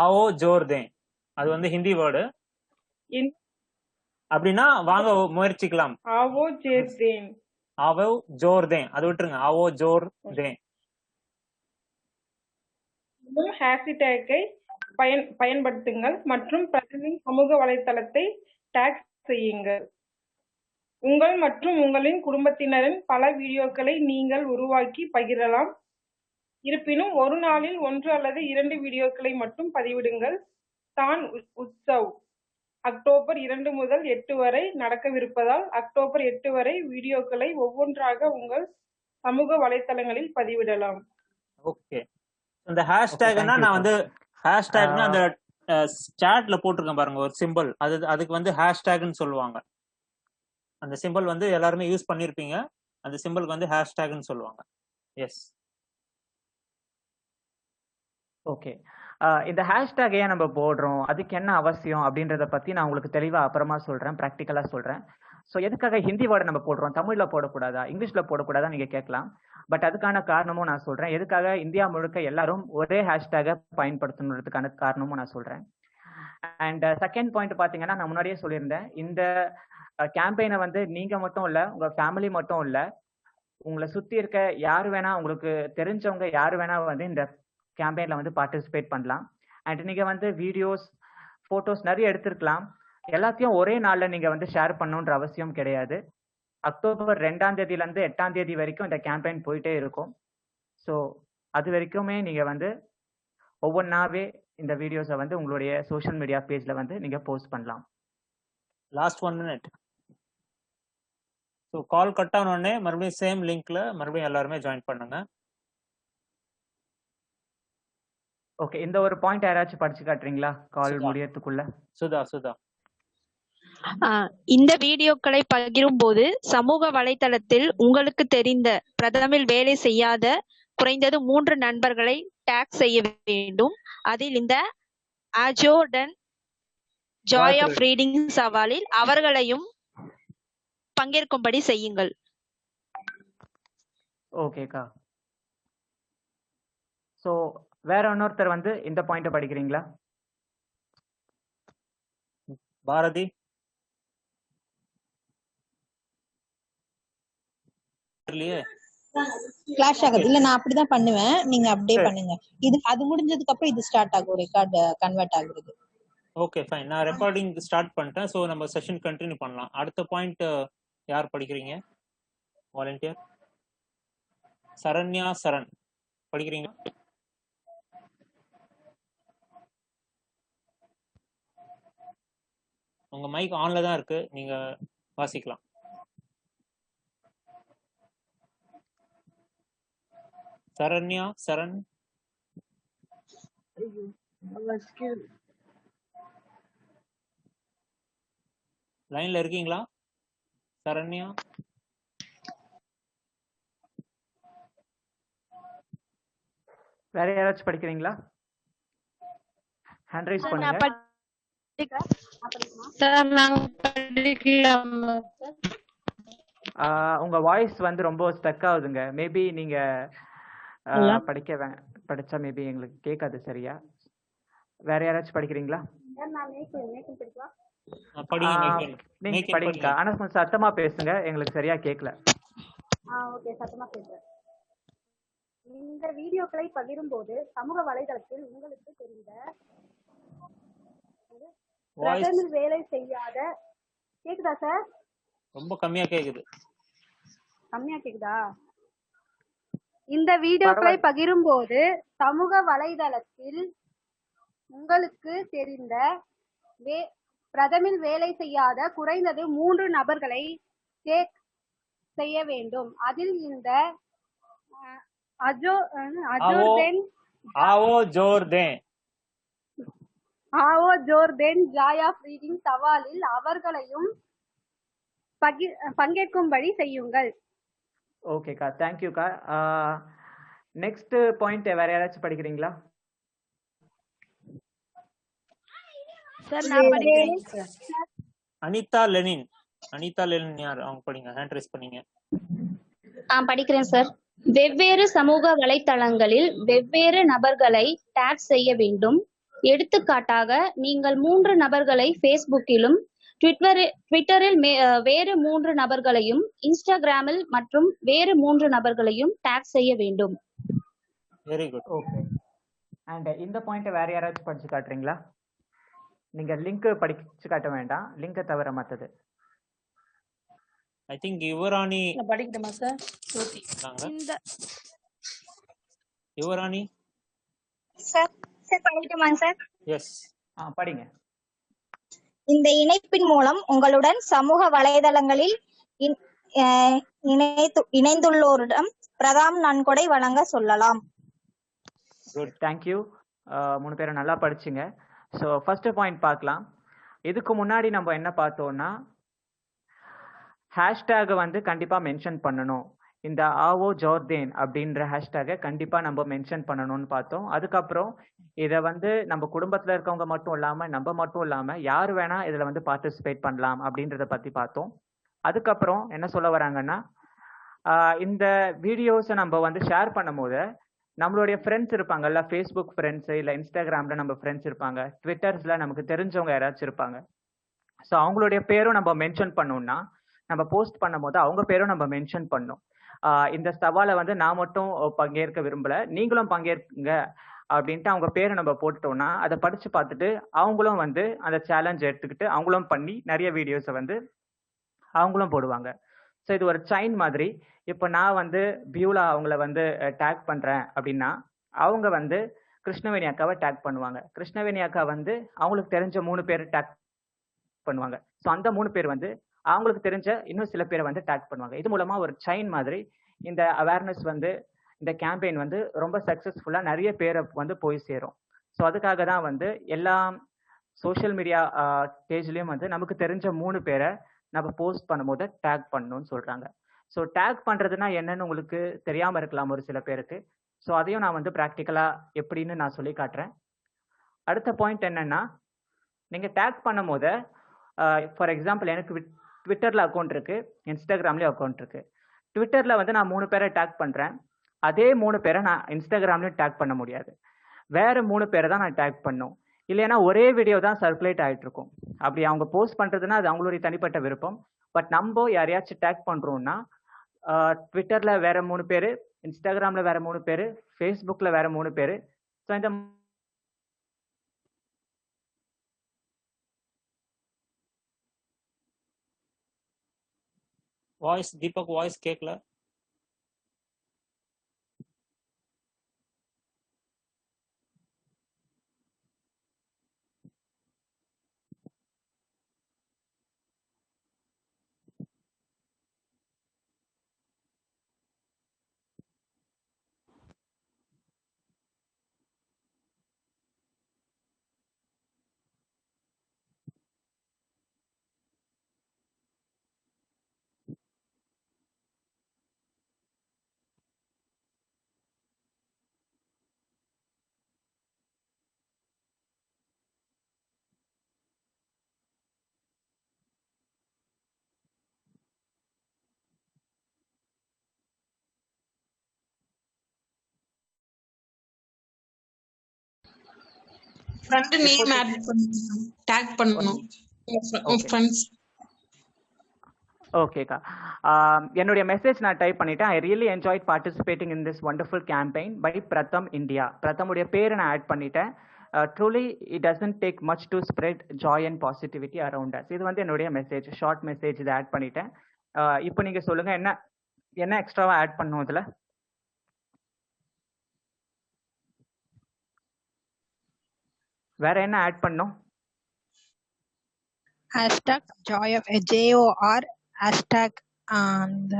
आओ जोर दें, அது வந்து ஹிந்தி வேர்டு. அப்படின்னா வாங்க முயற்சிக்கலாம். आवो जोर दें, आवो जोर दें, அது விட்டுருங்க. आवो जोर दें. ஹேஷ்டேக்கை பயன்படுத்துங்கள் மற்றும் பிரதியின் சமூக வலைத்தளத்தை டேக் செய்யுங்கள். உங்கள் மற்றும் உங்களின் குடும்பத்தினரின் பல வீடியோக்களை நீங்கள் உருவாக்கி பகிரலாம். இருப்பினும் ஒரு நாளில் 1 அல்லது 2 வீடியோக்களை மட்டும் பதிவிடுங்கள். தான் உற்சவ் அக்டோபர் 2 முதல் 8 வரை நடக்கவிருப்பதால் அக்டோபர் 8 வரை வீடியோக்களை ஒவ்வொன்றாக உங்கள் சமூக வலைத்தளங்களில் பதிவிடலாம். ஓகே, இந்த ஹேஷ்டேக்னா நான் வந்து ஹேஷ்டேக்னா அந்த சாட்ல போட்டிருக்கேன் பாருங்க ஒரு சிம்பிள், அதுக்கு வந்து ஹேஷ்டேக்னு சொல்லுவாங்க. அந்த சிம்பிள் வந்து எல்லாருமே யூஸ் பண்ணிருப்பீங்க. அந்த சிம்பிளுக்கு வந்து ஹேஷ்டேக்னு சொல்லுவாங்க. எஸ். ஓகே, இந்த ஹேஷ்டேக் ஏன் நம்ம போடுறோம், அதுக்கு என்ன அவசியம் அப்படின்றத பற்றி நான் உங்களுக்கு தெளிவாக அப்புறமா சொல்கிறேன், ப்ராக்டிக்கலாக சொல்கிறேன். ஸோ எதுக்காக ஹிந்தி வேர்டை நம்ம போடுறோம், தமிழில் போடக்கூடாதா, இங்கிலீஷில் போடக்கூடாதா நீங்கள் கேட்கலாம். பட் அதுக்கான காரணமும் நான் சொல்கிறேன். எதுக்காக இந்தியா முழுக்க எல்லாரும் ஒரே ஹேஷ்டேகை பயன்படுத்தணுன்றதுக்கான காரணமும் நான் சொல்கிறேன். அண்ட் செகண்ட் பாயிண்ட் பார்த்தீங்கன்னா, நான் முன்னாடியே சொல்லியிருந்தேன், இந்த கேம்பெயினை வந்து நீங்கள் மட்டும் இல்லை, உங்கள் ஃபேமிலி மட்டும் இல்லை, உங்களை சுற்றி இருக்க யார் வேணால், உங்களுக்கு தெரிஞ்சவங்க யார் வேணால் வந்து இந்த கேம்பெயினில் வந்து பார்ட்டிசிபேட் பண்ணலாம். அண்ட் நீங்கள் வந்து வீடியோஸ், ஃபோட்டோஸ் நிறைய எடுத்துருக்கலாம். எல்லாத்தையும் ஒரே நாளில் நீங்கள் வந்து ஷேர் பண்ணணுன்ற அவசியம் கிடையாது. அக்டோபர் 2ஆம் தேதியிலேருந்து 8ஆம் தேதி வரைக்கும் இந்த கேம்பெயின் போயிட்டே இருக்கும். ஸோ அது வரைக்குமே நீங்கள் வந்து ஒவ்வொன்றாவே இந்த வீடியோஸை வந்து உங்களுடைய சோஷியல் மீடியா பேஜில் வந்து நீங்கள் போஸ்ட் பண்ணலாம். Last 1 minute. So call cut ஆன உடனே மறுபடியும் சேம் லிங்க்ல மறுபடியும் எல்லாருமே ஜாயின் பண்ணுங்க. ஓகே, இந்த ஒரு பாயிண்ட் யாராச்சும் படிச்சு காட்டுறீங்களா கால் முடியறதுக்குள்ள? சுதா. இந்த வீடியோக்களை பகிரும்போது சமூக வலைத்தளத்தில் உங்களுக்கு தெரிந்த பிரதமில் வேலை செய்யாத குறைந்தது 3 நண்பர்களை டேக் செய்ய வேண்டும். அதில் இந்த அஜோர்டன் ஜாய் ஆஃப் ரீடிங் சவாலில் அவர்களையும் பங்கேற்கும்படி செய்யுங்கள். ஓகேக்கா. ஸோ வேற இன்னொருத்தர் வந்து இந்த பாயிண்ட்டை படிக்கிறீங்களா? பாரதி கிளாஷ் ஆகுது. இல்ல நான் அப்படிதான் பண்ணுவேன், நீங்க அப்படியே பண்ணுங்க. இது அது முடிஞ்சதுக்கு அப்புறம் இது ஸ்டார்ட் ஆகும், ரெக்கார்ட் கன்வெர்ட் ஆகுறது. Okay fine. நான் ரெக்கார்டிங் ஸ்டார்ட் பண்ணிட்டேன். ஸோ நம்ம செஷன் கண்டினியூ பண்ணலாம். அடுத்த பாயிண்ட் யார் படிக்கிறீங்க? வாலண்டியர் சரண்யா சரண் படிக்கிறீங்க? உங்க மைக் ஆன்ல தான் இருக்கு, நீங்க வாசிக்கலாம். சரண்யா சரண். லைன்ல இருக்கீங்களா சரண்யா? வேற யாராச்சும் படிக்கிறீங்களா? ஹேண்ட் ரைஸ் பண்ணுங்க. உங்க வாய்ஸ் வந்து ரொம்ப ஸ்டக் ஆகுதுங்க. மேபி நீங்க படிச்சா மேபி எங்களுக்கு கேட்காது சரியா. வேற யாராச்சும் படிக்கிறீங்களா? நீங்க படிங்க. ஆனா கொஞ்சம் சத்தமா பேசுங்க, எங்களுக்கு சரியா கேட்கல. சத்தமா பேசுறேன். இந்த வீடியோக்களை பகிரும்போது சமூக வலைதளத்தில் உங்களுக்கு தெரிந்த பிரதமில் வேலை செய்யாத கேக்குதா சார்? ரொம்ப கம்மியா கேக்குது. கம்மியா கேக்குதா? இந்த வீடியோக்களை பகிரும்போது சமூக வலைதளத்தில் உங்களுக்கு தெரிந்த பிரதமில் வேலை செய்யாத குறைந்தது 3 நபர்களை டேக் செய்ய வேண்டும். அதில் இந்த ஜோர்தேன் ஜாய் ஆஃப் ரீடிங் சவாலில் அவர்களையும் பங்கேற்கும்படி செய்யுங்கள். ஓகேக்கா, தேங்க்யூக்கா. நெக்ஸ்ட் பாயிண்ட் வேற யாராச்சும் படிக்கிறீங்களா? சார் நான் படிக்கிறேன் சார். அனிதா லெனின். அனிதா லெனின் யார்? அவங்க படிங்க. ஹேண்ட் ரைஸ் பண்ணீங்க. படிக்கிறேன் சார். வெவ்வேறு சமூக வலைத்தளங்களில் வெவ்வேறு நபர்களை டேக் செய்ய வேண்டும். எடுத்துக்காட்டாக நீங்கள் 3 நபர்களை ஃபேஸ்புக்கிலும் ட்விட்டரில் வேறு 3 நபர்களையும் இன்ஸ்டாகிராமில் மற்றும் வேறு 3 நபர்களையும் டேக் செய்ய வேண்டும். Very good. ஓகே. அண்ட் இந்த பாயிண்ட் வேற யாராச்சும் படிச்சு காட்டுறீங்களா? நீங்க லிங்க் படிச்சு காட்ட வேண்டாம், லிங்கை தவிர மத்தது. ஐ திங்க் யுவராணி படிக்கட்டுமா சார்? யுவராணி சார் படிக்கட்டுமாங்க சார்? எஸ், படிங்க. இந்த இணைப்பின் மூலம் உங்களுடன் சமூக வலைதளங்களில் இணைந்துள்ளோரிடம் பிரதாம் நன்கொடை வழங்க சொல்லலாம். Good, thank you. 3 பேரும் நல்லா படிச்சுங்க. ஸோ ஃபர்ஸ்ட் பாயிண்ட் பார்க்கலாம். இதுக்கு முன்னாடி நம்ம என்ன பார்த்தோம்னா, ஹேஷ்டேகை வந்து கண்டிப்பாக மென்ஷன் பண்ணணும். இந்த ஆவோ ஜோர்தேன் அப்படின்ற ஹேஷ்டேகை கண்டிப்பாக நம்ம மென்ஷன் பண்ணணும்னு பார்த்தோம். அதுக்கப்புறம் இதை வந்து நம்ம குடும்பத்தில் இருக்கவங்க மட்டும் இல்லாமல் நம்ம மட்டும் இல்லாமல் யார் வேணால் இதில் வந்து பார்ட்டிசிபேட் பண்ணலாம் அப்படின்றத பற்றி பார்த்தோம். அதுக்கப்புறம் என்ன சொல்ல வராங்கன்னா, இந்த வீடியோஸை நம்ம வந்து ஷேர் பண்ணும் போது நம்மளுடைய ஃப்ரெண்ட்ஸ் இருப்பாங்கல்ல, ஃபேஸ்புக் ஃப்ரெண்ட்ஸு இல்லை இன்ஸ்டாகிராமில் நம்ம ஃப்ரெண்ட்ஸ் இருப்பாங்க, ட்விட்டர்ஸில் நமக்கு தெரிஞ்சவங்க யாராச்சும் இருப்பாங்க. ஸோ அவங்களுடைய பேரும் நம்ம மென்ஷன் பண்ணோம்னா, நம்ம போஸ்ட் பண்ணும் போது அவங்க பேரும் நம்ம மென்ஷன் பண்ணோம். இந்த சவாலை வந்து நான் மட்டும் பங்கேற்க விரும்பலை, நீங்களும் பங்கேற்குங்க அப்படின்ட்டு அவங்க பேரை நம்ம போட்டுட்டோம்னா அதை படித்து பார்த்துட்டு அவங்களும் வந்து அந்த சேலஞ்ச் எடுத்துக்கிட்டு அவங்களும் பண்ணி நிறைய வீடியோஸை வந்து அவங்களும் போடுவாங்க. ஸோ இது ஒரு செயின் மாதிரி. இப்போ நான் வந்து பியூலா அவங்கள வந்து டேக் பண்ணுறேன் அப்படின்னா அவங்க வந்து கிருஷ்ணவேணி அக்காவை டேக் பண்ணுவாங்க. கிருஷ்ணவேணி அக்கா வந்து அவங்களுக்கு தெரிஞ்ச 3 பேர் டேக் பண்ணுவாங்க. ஸோ அந்த 3 பேர் வந்து அவங்களுக்கு தெரிஞ்ச இன்னும் சில பேரை வந்து டேக் பண்ணுவாங்க. இது மூலமாக ஒரு செயின் மாதிரி இந்த அவேர்னஸ் வந்து இந்த கேம்பெயின் வந்து ரொம்ப சக்ஸஸ்ஃபுல்லாக நிறைய பேரை வந்து போய் சேரும். ஸோ அதுக்காக தான் வந்து எல்லா சோஷியல் மீடியா பேஜ்லேயும் வந்து நமக்கு தெரிஞ்ச 3 பேரை நம்ம போஸ்ட் பண்ணும்போது டேக் பண்ணணும்னு சொல்கிறாங்க. ஸோ டேக் பண்ணுறதுனா என்னன்னு உங்களுக்கு தெரியாமல் இருக்கலாம் ஒரு சில பேருக்கு. ஸோ அதையும் நான் வந்து ப்ராக்டிக்கலாக எப்படின்னு நான் சொல்லி காட்டுறேன். அடுத்த பாயிண்ட் என்னன்னா, நீங்கள் டேக் பண்ணும் போது ஃபார் எக்ஸாம்பிள் எனக்கு ட்விட்டரில் அக்கௌண்ட் இருக்குது, இன்ஸ்டாகிராம்லேயும் அக்கௌண்ட் இருக்குது. ட்விட்டரில் வந்து நான் 3 பேரை டேக் பண்ணுறேன். அதே 3 பேரை நான் இன்ஸ்டாகிராம்லேயும் டேக் பண்ண முடியாது. வேறு 3 பேரை தான் நான் டேக் பண்ணும். இல்லைன்னா ஒரே வீடியோ தான் சர்க்குலேட் ஆகிட்டு இருக்கும். அப்படி அவங்க போஸ்ட் பண்ணுறதுன்னா அது அவங்களுடைய தனிப்பட்ட விருப்பம். பட் நம்ம யாரையாச்சும் டேக் பண்ணுறோம்னா ட்விட்டரில் வேறு 3 பேர், இன்ஸ்டாகிராமில் வேறு 3 பேர், ஃபேஸ்புக்கில் வேறு 3 பேர். ஸோ இந்த வாய்ஸ் தீபக் வாய்ஸ் கேட்கல. ஃப்ரெண்ட் நேம் ஆட் பண்ணனும், டாக் பண்ணனும் ஃப்ரெண்ட்ஸ். ஓகேக்கா, என்னுடைய மெசேஜ் நான் டைப் பண்ணிட்டேன். I really enjoyed participating in this wonderful campaign by Pratham India. பிரதமுடைய பேரை நான் ஆட் பண்ணிட்டேன். Truly it doesn't take much to spread joy and positivity around us. இது வந்து என்னுடைய மெசேஜ், ஷார்ட் மெசேஜ் இதை ஆட் பண்ணிட்டேன். இப்போ நீங்கள் சொல்லுங்கள், என்ன எக்ஸ்ட்ராவாக ஆட் பண்ணணும் இதில்? வேற என்ன ஆட் பண்ணோம்? hashtag JOR hashtag and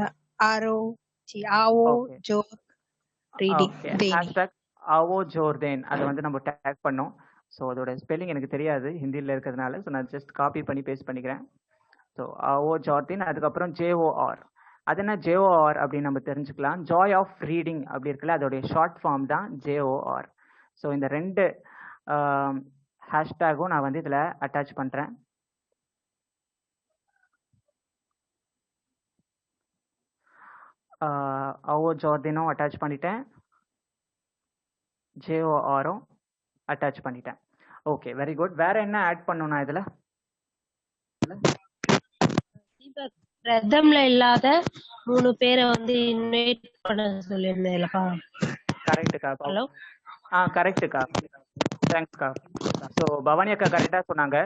AO Jordan அதை வந்து நம்ம டேக் பண்ணோம். ஸோ அதோட ஸ்பெல்லிங் எனக்கு தெரியாது, ஹிந்தியில் இருக்கிறதுனால. ஸோ நான் ஜஸ்ட் காப்பி பண்ணி பேஸ்ட் பண்ணிக்கிறேன். ஸோ AO Jordan, அதுக்கப்புறம் JOR. அது என்ன JOR அப்படின்னு நம்ம தெரிஞ்சுக்கலாம். ஜாய் ஆஃப் ரீடிங் அப்படி இருக்குல்ல, அதோடைய ஷார்ட் ஃபார்ம் தான் JOR. ஸோ இந்த 2 ஹேஷ்டேகும் நான் வந்து இதில் அட்டாச் பண்ணுறேன். AO Jordan அட்டாச் பண்ணிட்டேன், JOR அட்டாச் பண்ணிட்டேன். Okay, very good. வேற என்ன ஆட் பண்ணணும் இதில்? பிரதம்ல இல்லாத 3 பேரை வந்து இன்வைட் பண்ண சொல்லியிருந்தேன்லப்பா. கரெக்டுக்கா. ஹலோ, கரெக்டுக்கா, தேங்க்ஸ்க்கா. ஸோ பவானி அக்கா கரெக்டாக சொன்னாங்க.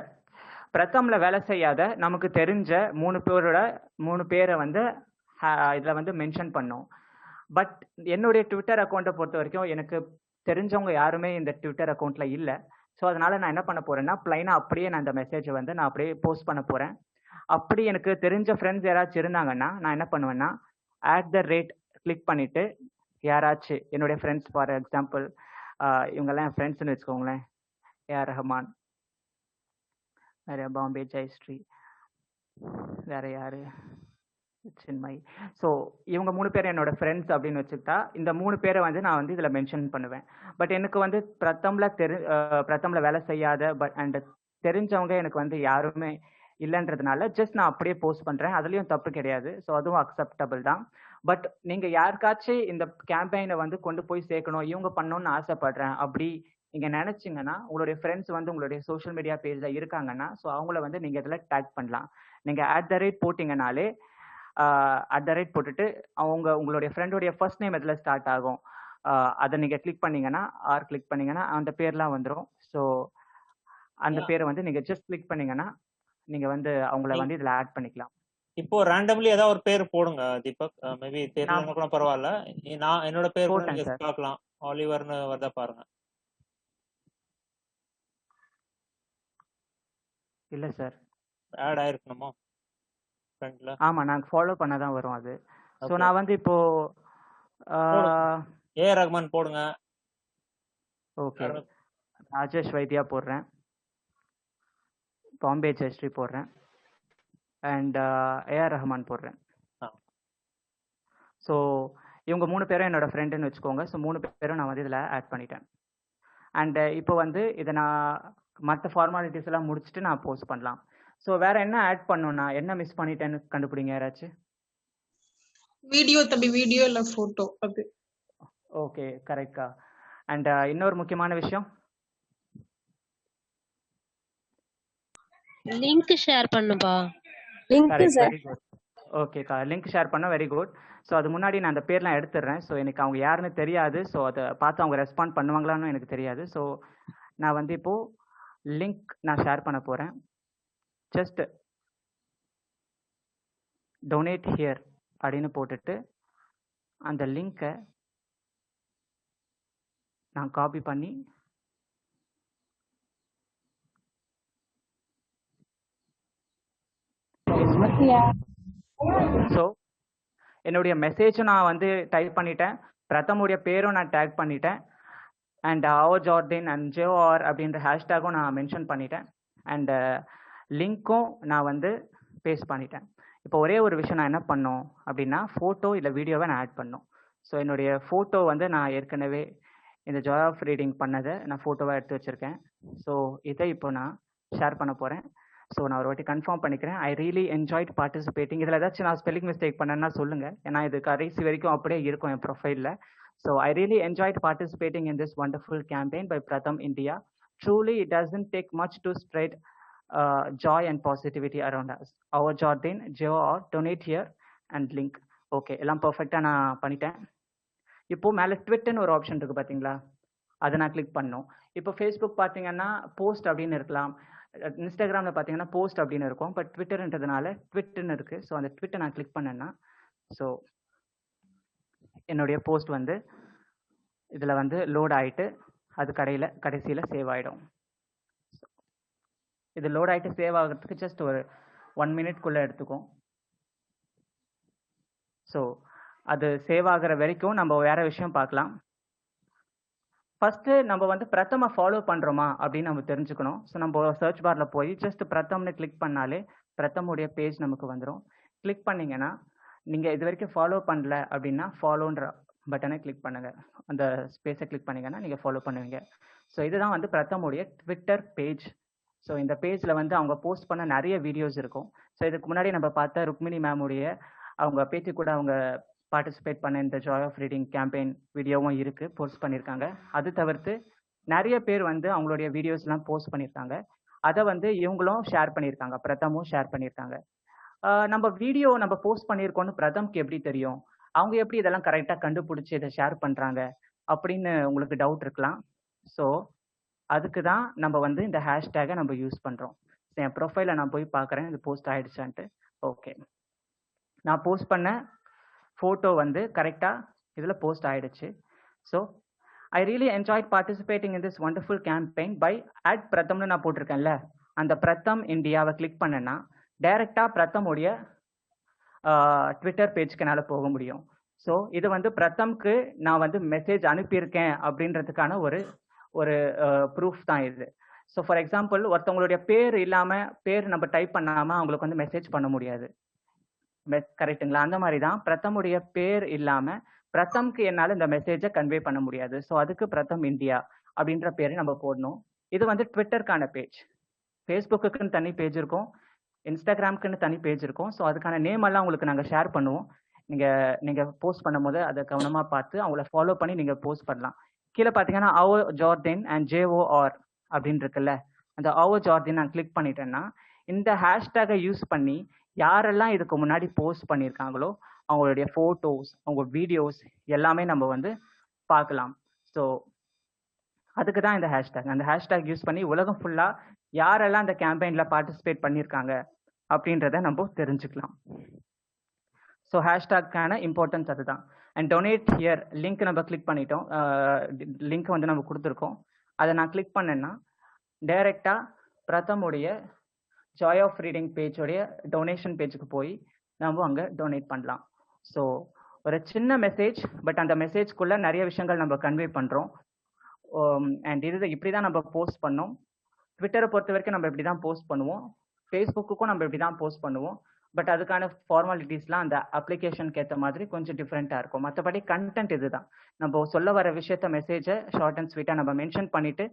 பிரதமில் வேலை செய்யாத நமக்கு தெரிஞ்ச 3 பேரை வந்து இதில் வந்து மென்ஷன் பண்ணோம். பட் என்னுடைய ட்விட்டர் அக்கௌண்ட்டை பொறுத்த வரைக்கும் எனக்கு தெரிஞ்சவங்க யாருமே இந்த ட்விட்டர் அக்கௌண்ட்டில் இல்லை. ஸோ அதனால் நான் என்ன பண்ண போகிறேன்னா, ப்ளைனாக அப்படியே நான் இந்த மெசேஜை வந்து நான் அப்படியே போஸ்ட் பண்ண போகிறேன். அப்படி எனக்கு தெரிஞ்ச ஃப்ரெண்ட்ஸ் யாராச்சும் இருந்தாங்கன்னா நான் என்ன பண்ணுவேன்னா, @ கிளிக் பண்ணிவிட்டு யாராச்சும் என்னுடைய ஃப்ரெண்ட்ஸ், ஃபார் எக்ஸாம்பிள் இவங்கெல்லாம் என் ஃப்ரெண்ட்ஸ்னு வச்சுக்கோங்களேன். ஏஆர் ரஹ்மான், வேறு பாம்பே ஜெயஸ்ரீ, வேறு யார், சின்மயி. ஸோ இவங்க 3 பேர் என்னோட ஃப்ரெண்ட்ஸ் அப்படின்னு வச்சுக்கிட்டா இந்த 3 பேரை வந்து நான் வந்து இதில் மென்ஷன் பண்ணுவேன். பட் எனக்கு வந்து பிரதமில் வேலை செய்யாத அண்ட் தெரிஞ்சவங்க எனக்கு வந்து யாருமே இல்லைன்றதுனால ஜஸ்ட் நான் அப்படியே போஸ்ட் பண்ணுறேன். அதுலேயும் தப்பு கிடையாது. ஸோ அதுவும் அக்செப்டபிள் தான். பட் நீங்கள் யாருக்காச்சும் இந்த கேம்பெயினை வந்து கொண்டு போய் சேர்க்கணும், இவங்க பண்ணணும்னு ஆசைப்படுறேன் அப்படி நீங்கள் நினச்சிங்கன்னா, உங்களுடைய ஃப்ரெண்ட்ஸ் வந்து உங்களுடைய சோஷியல் மீடியா பேஜில் இருக்காங்கன்னா, ஸோ அவங்கள வந்து நீங்கள் இதில் டேக் பண்ணலாம். நீங்கள் @ போட்டிங்கனாலே @ போட்டுட்டு உங்களுடைய ஃப்ரெண்டோடைய ஃபர்ஸ்ட் நேம் இதில் ஸ்டார்ட் ஆகும். அதை நீங்கள் கிளிக் பண்ணீங்கன்னா, கிளிக் பண்ணீங்கன்னா அந்த பேர்லாம் வந்துடும். ஸோ அந்த பேரை வந்து நீங்கள் ஜஸ்ட் கிளிக் பண்ணீங்கன்னா நீங்கள் வந்து அவங்கள வந்து இதில் ஆட் பண்ணிக்கலாம். இப்போ ரேண்டம்லி ஏதாவது ஒரு பேர் போடுங்க தீபக். மேபி தெரியலன்னா கூட பரவாயில்ல. நான் என்னோட பேர் கூட நீங்க பார்க்கலாம். ஆலிவர்னு வருதா பாருங்க. இல்லை சார், ஆட் ஆயிருக்கணுமா ஃப்ரெண்ட்ல? ஆமாம், நாங்கள் ஃபாலோ பண்ண தான் வரும் அது. ஸோ நான் வந்து இப்போ ஏஆர் ரஹ்மான் போடுங்க. ஓகே, ராஜேஷ் வைத்தியா போடுறேன். பாம்பே ஜெயஸ்ரீ போடுறேன் அண்ட் ஏஆர் ரஹ்மான் போடுறேன். ஸோ இவங்க 3 பேரும் என்னோட ஃப்ரெண்டுன்னு வச்சுக்கோங்க. ஸோ 3 பேரும் நான் வந்து இதில் ஆட் பண்ணிட்டேன். அண்ட் இப்போ வந்து இதை நான் மற்ற ஃபார்மாலிட்டிஸ் எல்லாம் முடிச்சுட்டு நான் போஸ்ட் பண்ணலாம். ஸோ வேற என்ன ஆட் பண்ணணும்னா என்ன மிஸ் பண்ணிட்டேன்னு கண்டுபிடிங்க யாராச்சும். வீடியோ தம்பி, வீடியோ இல்ல போட்டோ அது. ஓகே கரெக்டா. அண்ட் இன்னொரு முக்கியமான விஷயம், லிங்க் ஷேர் பண்ணுப்பா. Correct, very good. ஓகேக்கா, லிங்க் ஷேர் பண்ண வெரி குட். ஸோ அது முன்னாடி நான் அந்த பேர்லாம் எடுத்துடுறேன். ஸோ எனக்கு அவங்க யாருன்னு தெரியாது. ஸோ அதை பார்த்து அவங்க ரெஸ்பாண்ட் பண்ணுவாங்களான்னு எனக்கு தெரியாது. ஸோ நான் வந்து இப்போது லிங்க் நான் ஷேர் பண்ண போகிறேன். ஜஸ்ட் டொனேட் ஹியர் அப்படின்னு போட்டுட்டு அந்த லிங்கை நான் காப்பி பண்ணி ஸோ என்னுடைய மெசேஜும் நான் வந்து டைப் பண்ணிட்டேன், பிரதமுடைய பேரும் நான் டேக் பண்ணிட்டேன், அண்ட் ஆவோ ஜார்டின் அண்ட் ஜேஓஆர் அப்படின்ற ஹேஷ்டேக்கும் நான் மென்ஷன் பண்ணிட்டேன், அண்ட் லிங்க்கும் நான் வந்து பேஸ்ட் பண்ணிட்டேன். இப்போ ஒரே ஒரு விஷயம் நான் என்ன பண்ணோம் அப்படின்னா ஃபோட்டோ இல்லை வீடியோவை நான் ஆட் பண்ணோம். ஸோ என்னுடைய ஃபோட்டோ வந்து நான் ஏற்கனவே இந்த ஜாய் ஆஃப் ரீடிங் பண்ணதை நான் ஃபோட்டோவாக எடுத்து வச்சுருக்கேன். ஸோ இதை இப்போ நான் ஷேர் பண்ண போகிறேன். ஸோ நான் ஒரு வாட்டி கன்ஃபார்ம் பண்ணிக்கிறேன். ஐ ரியலி என்ஜாய்ட் பார்ட்டிசிபேட்டிங். இதில் ஏதாச்சும் நான் ஸ்பெல்லிங் மிஸ்டேக் பண்ணேன்னா சொல்லுங்கள், ஏன்னா இது கடைசி வரைக்கும் அப்படியே இருக்கும் என் ப்ரொஃபைலில். So I really enjoyed participating in this wonderful campaign by Pratham India. Truly, it doesn't take much to spread joy and positivity around us. Our Jordan, JOR, donate here and link. Okay, எல்லாம் பர்ஃபெக்டாக நான் பண்ணிட்டேன். இப்போ மேலே ட்விட்டர்னு ஒரு option இருக்குது பார்த்தீங்களா, அதை நான் கிளிக் பண்ணோம். இப்போ ஃபேஸ்புக் பார்த்தீங்கன்னா போஸ்ட் அப்படின்னு இருக்கலாம், இன்ஸ்டாகிராமில் பார்த்தீங்கன்னா போஸ்ட் அப்படின்னு இருக்கும், பட் ட்விட்டர்ன்றதுனால ட்விட்டுன்னு இருக்குது. ஸோ அந்த ட்விட்டை நான் கிளிக் பண்ணேன்னா ஸோ என்னுடைய போஸ்ட் வந்து இதில் வந்து லோட் ஆகிட்டு அது கடைசியில் சேவ் ஆகிடும். இது லோட் ஆகிட்டு சேவ் ஆகிறதுக்கு ஜஸ்ட் ஒரு 1 மினிட்குள்ளே எடுத்துக்கும். ஸோ அது சேவ் ஆகிற வரைக்கும் நம்ம வேற விஷயம் பார்க்கலாம். ஃபர்ஸ்ட் நம்ம வந்து பிரதமை ஃபாலோ பண்ணுறோமா அப்படின்னு நம்ம தெரிஞ்சுக்கணும். ஸோ நம்ம சர்ச் பாரில் போய் ஜஸ்ட் பிரதம்னு கிளிக் பண்ணாலே பிரதமுடைய பேஜ் நமக்கு வந்துடும். கிளிக் பண்ணிங்கன்னா நீங்கள் இது வரைக்கும் ஃபாலோ பண்ணல அப்படின்னா ஃபாலோன்ற பட்டனை கிளிக் பண்ணுங்கள், அந்த ஸ்பேஸை கிளிக் பண்ணிங்கன்னா நீங்கள் ஃபாலோ பண்ணுவீங்க. ஸோ இதுதான் வந்து பிரதமுடைய ட்விட்டர் பேஜ். ஸோ இந்த பேஜில் வந்து அவங்க போஸ்ட் பண்ண நிறைய வீடியோஸ் இருக்கும். ஸோ இதுக்கு முன்னாடி நம்ம பார்த்த ருக்மிணி மேமுடைய அவங்க பேட்டி கூட அவங்க பார்ட்டிசிபேட் பண்ண இந்த ஜாய் ஆஃப் ரீடிங் கேம்பெயின் வீடியோவும் இருக்குது, போஸ்ட் பண்ணியிருக்காங்க. அது தவிர்த்து நிறைய பேர் வந்து அவங்களுடைய வீடியோஸ்லாம் போஸ்ட் பண்ணியிருக்காங்க. அதை வந்து இவங்களும் ஷேர் பண்ணியிருக்காங்க, பிரதமும் ஷேர் பண்ணியிருக்காங்க. நம்ம வீடியோ நம்ம போஸ்ட் பண்ணியிருக்கோன்னு பிரதம்க்கு எப்படி தெரியும், அவங்க எப்படி இதெல்லாம் கரெக்டாக கண்டுபிடிச்சி இதை ஷேர் பண்ணுறாங்க அப்படின்னு உங்களுக்கு டவுட் இருக்கலாம். ஸோ அதுக்கு தான் நம்ம வந்து இந்த ஹேஷ்டேகை நம்ம யூஸ் பண்ணுறோம். என் ப்ரொஃபைலில் நான் போய் பார்க்குறேன் இது போஸ்ட் ஆகிடுச்சான்ட்டு. ஓகே, நான் போஸ்ட் பண்ண ஃபோட்டோ வந்து கரெக்டாக இதில் போஸ்ட் ஆகிடுச்சு. So I really enjoyed participating in this wonderful campaign by at பிரதம்னு நான் போட்டிருக்கேன்ல, அந்த பிரதம் இந்தியாவை கிளிக் பண்ணேன்னா டைரெக்டாக பிரதமுடைய ட்விட்டர் பேஜ்க்கு என்னால் போக முடியும். ஸோ இது வந்து பிரதம்க்கு நான் வந்து மெசேஜ் அனுப்பியிருக்கேன் அப்படின்றதுக்கான ஒரு ப்ரூஃப் தான் இது. ஸோ ஃபார் எக்ஸாம்பிள் ஒருத்தவங்களுடைய பேர் இல்லாமல் பேர் நம்ம டைப் பண்ணாமல் அவங்களுக்கு வந்து மெசேஜ் பண்ண முடியாது, கரெக்டுங்களா? அந்த மாதிரி தான் பிரதமுடைய பேர் இல்லாமல் பிரதம்க்கு என்னால் இந்த மெசேஜை கன்வே பண்ண முடியாது. ஸோ அதுக்கு பிரதம் இந்தியா அப்படின்ற பேரை நம்ம போடணும். இது வந்து ட்விட்டருக்கான பேஜ். ஃபேஸ்புக்குன்னு தனி பேஜ் இருக்கும், இன்ஸ்டாகிராமுக்குன்னு தனி பேஜ் இருக்கும். ஸோ அதுக்கான நேம் எல்லாம் உங்களுக்கு நாங்கள் ஷேர் பண்ணுவோம். நீங்கள் போஸ்ட் பண்ணும்போது அதை கவனமாக பார்த்து அவங்கள ஃபாலோ பண்ணி நீங்கள் போஸ்ட் பண்ணலாம். கீழே பார்த்தீங்கன்னா ஆவோ ஜார்டின் அண்ட் JOR அப்படின்னு இருக்குல்ல, அந்த ஆவோ ஜார்டின் நான் கிளிக் பண்ணிட்டேன்னா இந்த ஹேஷ்டேகை யூஸ் பண்ணி யாரெல்லாம் இதுக்கு முன்னாடி போஸ்ட் பண்ணியிருக்காங்களோ அவங்களுடைய ஃபோட்டோஸ், அவங்க வீடியோஸ் எல்லாமே நம்ம வந்து பார்க்கலாம். ஸோ அதுக்கு தான் இந்த ஹேஷ்டேக். அந்த ஹேஷ்டேக் யூஸ் பண்ணி உலகம் ஃபுல்லாக யாரெல்லாம் இந்த கேம்பெயினில் பார்ட்டிசிபேட் பண்ணியிருக்காங்க அப்படின்றத நம்ம தெரிஞ்சுக்கலாம். ஸோ ஹேஷ்டேக்கான இம்பார்ட்டன்ஸ் அதுதான். அண்ட் டொனேட் ஹியர் லிங்க் நம்ம கிளிக் பண்ணிட்டோம், லிங்க் வந்து நம்ம கொடுத்துருக்கோம். அதை நான் கிளிக் பண்ணேன்னா டைரெக்டாக பிரதமுடைய ஜாய் ஆஃப் ரீடிங் பேஜோடைய டொனேஷன் பேஜுக்கு போய் நம்ம அங்கே டொனேட் பண்ணலாம். ஸோ ஒரு சின்ன மெசேஜ், பட் அந்த மெசேஜ்குள்ளே நிறைய விஷயங்கள் நம்ம கன்வே பண்ணுறோம். அண்ட் இப்படி தான் நம்ம போஸ்ட் பண்ணோம். ட்விட்டரை பொறுத்த வரைக்கும் நம்ம இப்படி தான் போஸ்ட் பண்ணுவோம், ஃபேஸ்புக்குக்கும் நம்ம இப்படி தான் போஸ்ட் பண்ணுவோம். பட் அதுக்கான ஃபார்மாலிட்டிஸ்லாம் அந்த அப்ளிகேஷனுக்கு ஏற்ற மாதிரி கொஞ்சம் டிஃப்ரெண்ட்டாக இருக்கும். மற்றபடி கண்டென்ட் இதுதான். நம்ம சொல்ல வர விஷயத்த மெசேஜை ஷார்ட் அண்ட் ஸ்வீட்டாக நம்ம மென்ஷன் பண்ணிட்டு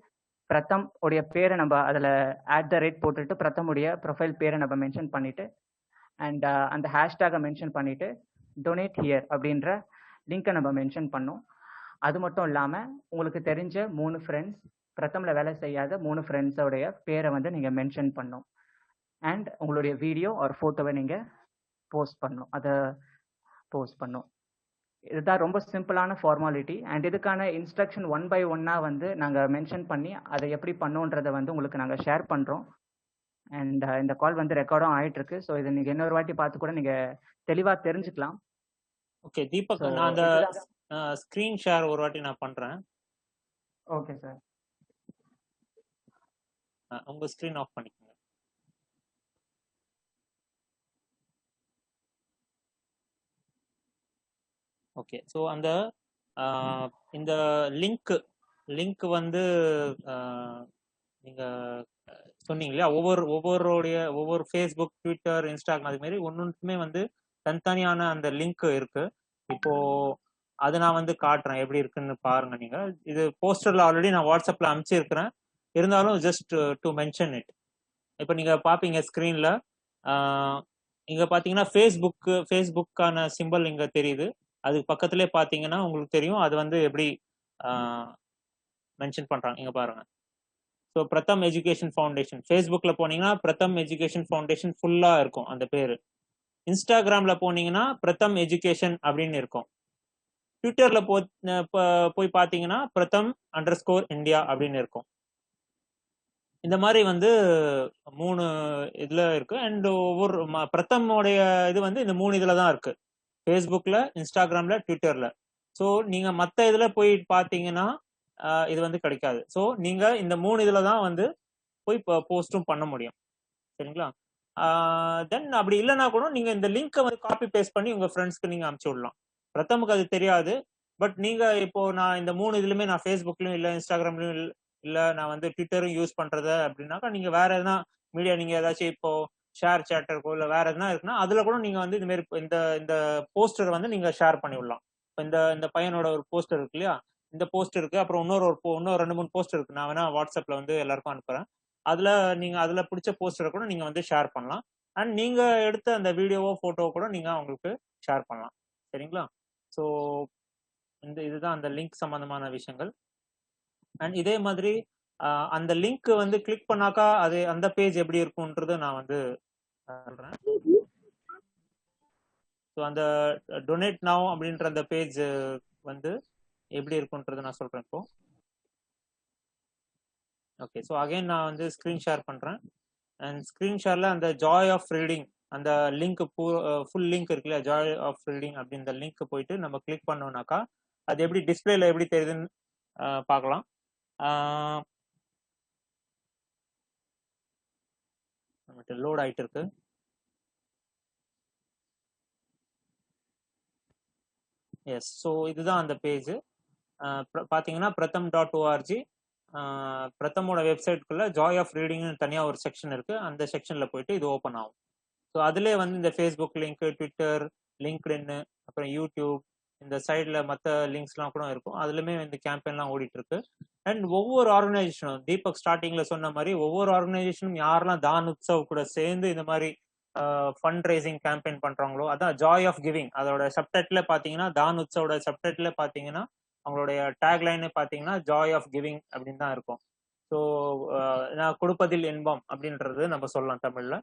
பிரதம் உடைய பேரை நம்ம அதில் @ போட்டுட்டு பிரதம் உடைய ப்ரொஃபைல் பேரை நம்ம மென்ஷன் பண்ணிட்டு அண்ட் அந்த ஹேஷ்டேகை மென்ஷன் பண்ணிட்டு டொனேட் ஹியர் அப்படின்ற லிங்கை நம்ம மென்ஷன் பண்ணோம். அது மட்டும் இல்லாமல் உங்களுக்கு தெரிஞ்ச 3 ஃப்ரெண்ட்ஸ், பிரதமில் வேலை செய்யாத 3 ஃப்ரெண்ட்ஸோடைய பேரை வந்து நீங்கள் மென்ஷன் பண்ணணும். அண்ட் உங்களுடைய வீடியோ ஒரு ஃபோட்டோவை நீங்கள் போஸ்ட் பண்ணணும், அதை போஸ்ட் பண்ணணும். இதுதான் ரொம்ப சிம்பிளான ஃபார்மாலிட்டி. அண்ட் இதுக்கான இன்ஸ்ட்ரக்ஷன் 1 by 1 வந்து நாங்கள் மென்ஷன் பண்ணி அதை எப்படி பண்ணோன்றதை வந்து உங்களுக்கு நாங்கள் ஷேர் பண்ணுறோம். அண்ட் இந்த கால் வந்து ரெக்கார்டும் ஆகிட்டு இருக்கு. ஸோ இதை நீங்கள் இன்னொரு வாட்டி பார்த்து கூட நீங்கள் தெளிவாக தெரிஞ்சுக்கலாம். ஓகே தீபக், நான் அந்த ஸ்க்ரீன் ஷேர் ஒரு வாட்டி நான் பண்ணுறேன். Okay sir. உங்கள் ஸ்க்ரீன் ஆஃப் பண்ணிக்கோங்க. ஓகே, ஸோ அந்த இந்த லிங்க் வந்து நீங்கள் சொன்னீங்க இல்லையா, ஒவ்வொரு ஃபேஸ்புக், ட்விட்டர், இன்ஸ்டாகிராம் அது மாதிரி ஒன்றுமே வந்து தனித்தனியான அந்த லிங்க் இருக்கு. இப்போ அதை நான் வந்து காட்டுறேன் எப்படி இருக்குன்னு பாருங்க. நீங்க இது போஸ்டர்ல ஆல்ரெடி நான் வாட்ஸ்அப்ல அனுப்பிச்சிருக்கிறேன், இருந்தாலும் ஜஸ்ட் டு மென்ஷன் இட். இப்போ நீங்க பாப்பீங்க ஸ்க்ரீன்ல, இங்க பாத்தீங்கன்னா ஃபேஸ்புக்கான சிம்பிள் இங்க தெரியுது. அதுக்கு பக்கத்துலேயே பார்த்தீங்கன்னா உங்களுக்கு தெரியும் அது வந்து எப்படி மென்ஷன் பண்ணுறாங்க. இங்கே பாருங்க. ஸோ பிரதம் எஜுகேஷன் ஃபவுண்டேஷன் ஃபேஸ்புக்கில் போனீங்கன்னா பிரதம் எஜுகேஷன் ஃபவுண்டேஷன் ஃபுல்லாக இருக்கும் அந்த பேர். இன்ஸ்டாகிராமில் போனீங்கன்னா பிரதம் எஜுகேஷன் அப்படின்னு இருக்கும். ட்விட்டரில் போய் பார்த்தீங்கன்னா பிரதம் _ இந்தியா அப்படின்னு இருக்கும். இந்த மாதிரி வந்து 3 இதில் இருக்கு. அண்ட் ஒவ்வொரு பிரதமோடைய இது வந்து இந்த 3 இதில் தான் இருக்கு, ஃபேஸ்புக்கில், இன்ஸ்டாகிராமில், ட்விட்டரில். ஸோ நீங்கள் மற்ற இதில் போய் பார்த்தீங்கன்னா இது வந்து கிடைக்காது. ஸோ நீங்கள் இந்த 3 இதில் தான் வந்து போய் போஸ்ட்டும் பண்ண முடியும். சரிங்களா? தென் அப்படி இல்லைன்னா கூட நீங்கள் இந்த லிங்க்கை வந்து காப்பி பேஸ்ட் பண்ணி உங்கள் ஃப்ரெண்ட்ஸ்க்கு நீங்கள் அனுப்பிச்சி விடலாம். பிரதமுக்கு அது தெரியாது. பட் நீங்கள் இப்போ நான் இந்த 3 இதுலையுமே நான் ஃபேஸ்புக்லையும் இல்லை, இன்ஸ்டாகிராம்லையும் இல்லை, நான் வந்து ட்விட்டரும் யூஸ் பண்ணுறது அப்படின்னாக்கா நீங்கள் வேற எதுனா மீடியா, நீங்கள் ஏதாச்சும் இப்போ ஷேர் சேட்டர் இருக்கோ இல்லை வேற எதுனா இருக்குன்னா அதில் கூட நீங்கள் வந்து இதுமாரி இந்த போஸ்டர் வந்து நீங்கள் ஷேர் பண்ணி விடலாம். இப்போ இந்த பையனோட ஒரு போஸ்டர் இருக்கு இல்லையா, இந்த போஸ்டர் இருக்கு, அப்புறம் இன்னொரு 2-3 போஸ்டர் இருக்கு. நான் வேணா வாட்ஸ்அப்ல வந்து எல்லாருக்கும் அனுப்புறேன். அதில் பிடிச்ச போஸ்டரை கூட நீங்கள் வந்து ஷேர் பண்ணலாம். அண்ட் நீங்கள் எடுத்த அந்த வீடியோவோ ஃபோட்டோவோ கூட நீங்கள் அவங்களுக்கு ஷேர் பண்ணலாம். சரிங்களா? ஸோ இதுதான் அந்த லிங்க் சம்பந்தமான விஷயங்கள். அண்ட் இதே மாதிரி அந்த லிங்க் வந்து கிளிக் பண்ணாக்கா அது அந்த பேஜ் எப்படி இருக்கும்ன்றது நான் வந்து சொல்றேன். ஸோ அந்த டொனேட் நவ் அப்படின்ற அந்த பேஜ் வந்து எப்படி இருக்கும்ன்றது நான் சொல்றேன் இப்போ. ஓகே, ஸோ அகைன் நான் வந்து ஸ்க்ரீன் ஷேர் பண்றேன். அண்ட் ஸ்க்ரீன் ஷேர்ல அந்த ஜாய் ஆஃப் ரீடிங் அந்த லிங்க் ஃபுல் லிங்க் இருக்கு இல்லையா, ஜாய் ஆஃப் ரீடிங் அப்படின்ற லிங்க் போயிட்டு நம்ம கிளிக் பண்ணோம்னாக்கா அது எப்படி டிஸ்பிளேல எப்படி தெரியுதுன்னு பார்க்கலாம். நமக்கு லோட் ஆயிட்டு இருக்கு. எஸ், ஸோ இதுதான் அந்த பேஜ். பார்த்தீங்கன்னா pratham.org, பிரதமோட வெப்சைட்குள்ள ஜாய் ஆஃப் ரீடிங்னு தனியாக ஒரு செக்ஷன் இருக்கு. அந்த செக்ஷன்ல போயிட்டு இது ஓப்பன் ஆகும். ஸோ அதுலேயே வந்து இந்த ஃபேஸ்புக் லிங்க், ட்விட்டர், லிங்க்டின், அப்புறம் யூடியூப், இந்த சைடில் மற்ற லிங்க்ஸ்லாம் கூட இருக்கும். அதுலேயுமே இந்த கேம்பெயின்லாம் ஓடிட்டு இருக்கு. அண்ட் ஒவ்வொரு ஆர்கனைசேஷனும் தீபக் ஸ்டார்டிங்கில் சொன்ன மாதிரி ஒவ்வொரு ஆர்கனைசேஷனும் யாரெல்லாம் தான் உத்சவ் கூட சேர்ந்து இந்த மாதிரி ஃபண்ட் ரைசிங் கேம்பெயின் பண்ணுறாங்களோ, அதான் ஜாய் ஆஃப் கிவிங். அதோட சப்டைட்டில் பார்த்தீங்கன்னா தான் உத்சவோட சப்டைட்டில் பார்த்தீங்கன்னா அவங்களுடைய டேக்லைனு பார்த்தீங்கன்னா ஜாய் ஆஃப் கிவிங் அப்படின்னு தான் இருக்கும். ஸோ நான் கொடுப்பதில் இன்பம் அப்படின்றது நம்ம சொல்லலாம் தமிழில்.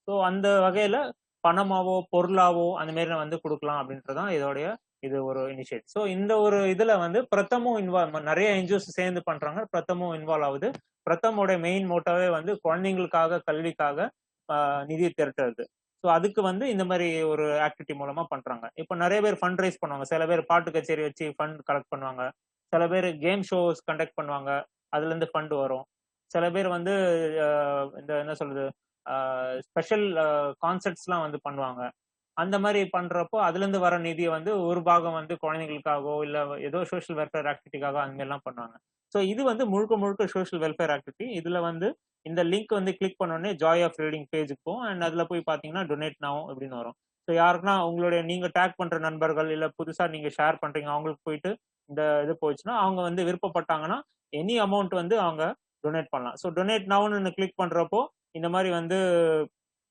ஸோ அந்த வகையில் பணமாவோ பொருளாவோ அந்த மாரி வந்து கொடுக்கலாம் அப்படின்றதான் இதோடைய இது ஒரு இனிஷியேட். ஸோ இந்த ஒரு இதில் வந்து பிரதமும் இன்வால்வ், நிறைய என்ஜிஓஸ் சேர்ந்து பண்ணுறாங்க, பிரதமும் இன்வால்வ் ஆகுது. பிரதமோட மெயின் மோட்டாவே வந்து குழந்தைங்களுக்காக, கல்விக்காக நிதி திரட்டுறது. ஸோ அதுக்கு வந்து இந்த மாதிரி ஒரு ஆக்டிவிட்டி மூலமா பண்றாங்க. இப்போ நிறைய பேர் ஃபண்ட் ரைஸ் பண்ணுவாங்க. சில பேர் பாட்டு கச்சேரி வச்சு ஃபண்ட் கலெக்ட் பண்ணுவாங்க. சில பேர் கேம் ஷோஸ் கண்டக்ட் பண்ணுவாங்க, அதுல இருந்து ஃபண்ட் வரும். சில பேர் வந்து இந்த என்ன சொல்றது ஸ்பெஷல் கான்சர்ட்ஸ்லாம் வந்து பண்ணுவாங்க. அந்த மாதிரி பண்றப்போ அதுல இருந்து வர நிதியை வந்து ஒரு பாகம் வந்து குழந்தைங்களுக்காகவோ இல்ல ஏதோ சோஷியல் வெல்ஃபேர் ஆக்டிவிட்டிக்காக அந்த மாதிரிலாம் பண்ணுவாங்க. ஸோ இது வந்து முழுக்க முழுக்க சோஷியல் வெல்ஃபேர் ஆக்டிவிட்டி. இதுல வந்து இந்த லிங்க் வந்து கிளிக் பண்ணோடனே ஜாய் ஆஃப் ரீடிங் பேஜுக்கு போகும். அண்ட் அதில் போய் பார்த்தீங்கன்னா டொனேட் நவ் அப்படின்னு வரும். ஸோ யாருக்குன்னா உங்களுடைய நீங்கள் டேக் பண்ணுற நண்பர்கள் இல்லை புதுசாக நீங்கள் ஷேர் பண்ணுறீங்க அவங்களுக்கு போயிட்டு இந்த இது போயிடுச்சுன்னா அவங்க வந்து விருப்பப்பட்டாங்கன்னா எனி அமௌண்ட் வந்து அவங்க டொனேட் பண்ணலாம். ஸோ டொனேட் நவ்னு கிளிக் பண்ணுறப்போ இந்த மாதிரி வந்து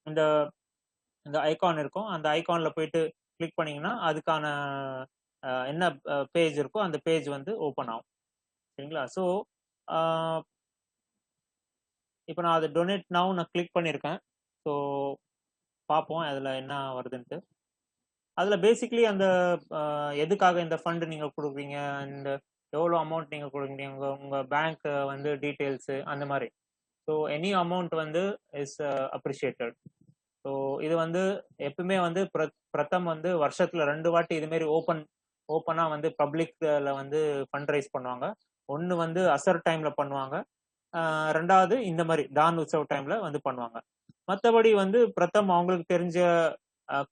இந்த இந்த ஐகான் இருக்கும். அந்த ஐகானில் போயிட்டு கிளிக் பண்ணிங்கன்னா அதுக்கான என்ன பேஜ் இருக்கோ அந்த பேஜ் வந்து ஓப்பன் ஆகும். சரிங்களா? ஸோ இப்போ நான் அது டொனேட் நவ் நான் கிளிக் பண்ணியிருக்கேன். ஸோ பார்ப்போம் அதில் என்ன வருதுன்ட்டு. அதில் பேசிக்லி அந்த எதுக்காக இந்த ஃபண்டு நீங்கள் கொடுக்குறீங்க, அந்த எவ்வளோ அமௌண்ட் நீங்கள் கொடுக்குறீங்க, உங்கள் பேங்க் வந்து டீட்டெயில்ஸு அந்த மாதிரி. ஸோ எனி அமௌண்ட் வந்து இஸ் அப்ரிஷியேட்டட். ஸோ இது வந்து எப்பவுமே வந்து பிரதம் வந்து வருஷத்தில் 2 வாட்டி இதுமாரி ஓப்பனாக வந்து பப்ளிக்கில் வந்து ஃபண்ட் ரைஸ் பண்ணுவாங்க. ஒன்று வந்து அசர் டைமில் பண்ணுவாங்க, ரெண்டாவது இந்த மாதிரி டான் உற்சவ் டைமில் வந்து பண்ணுவாங்க. மற்றபடி வந்து பிரதம் அவங்களுக்கு தெரிஞ்ச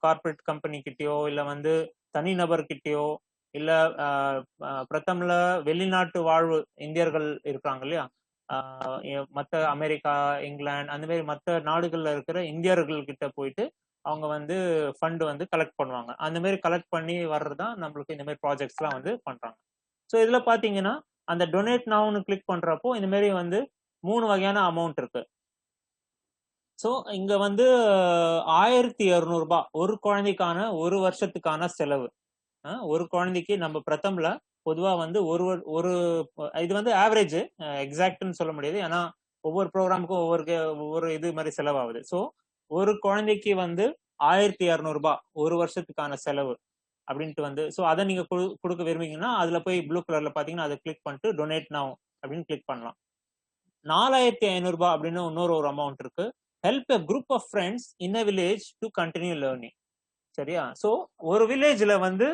கார்பரேட் கம்பெனிக்கிட்டேயோ இல்லை வந்து தனிநபர்கிட்டயோ இல்லை பிரதமில் வெளிநாட்டு வாழ்வு இந்தியர்கள் இருக்காங்க இல்லையா, மற்ற அமெரிக்கா, இங்கிலாந்து அந்த மாதிரி மற்ற நாடுகளில் இருக்கிற இந்தியர்கள்கிட்ட போயிட்டு அவங்க வந்து ஃபண்டு வந்து கலெக்ட் பண்ணுவாங்க. அந்த மாதிரி கலெக்ட் பண்ணி வர்றது தான் நம்மளுக்கு இந்த மாதிரி ப்ராஜெக்ட்ஸ்லாம் வந்து பண்ணுறாங்க. ஸோ இதில் பார்த்தீங்கன்னா அந்த டொனேட் நவ்னு கிளிக் பண்ணுறப்போ இந்த மாதிரி வந்து 3 வகையான அமௌண்ட் இருக்கு. ஸோ இங்கே வந்து 1200 ரூபாய் ஒரு குழந்தைக்கான ஒரு வருஷத்துக்கான செலவு. ஒரு குழந்தைக்கு நம்ம பிரதமில் பொதுவாக வந்து ஒரு இது வந்து ஆவரேஜ், எக்ஸாக்ட்னு சொல்ல முடியாது, ஏன்னா ஒவ்வொரு ப்ரோக்ராமுக்கும் ஒவ்வொரு இது மாதிரி செலவாகுது. ஸோ ஒரு குழந்தைக்கு வந்து 1200 ரூபாய் ஒரு வருஷத்துக்கான செலவு அப்படின்ட்டு வந்து, ஸோ அதை நீங்கள் கொடுக்க விரும்புறீங்கன்னா அதில் போய் ப்ளூ கலரில் பார்த்தீங்கன்னா அதை கிளிக் பண்ணிட்டு டொனேட் நவ் அப்படின்னு கிளிக் பண்ணலாம். 4500 ரூபாய் அப்படின்னு ஒரு அமௌண்ட் இருக்கு. Help a group of friends in a village to continue learning. சரியா? ஸோ ஒரு வில்லேஜில் வந்து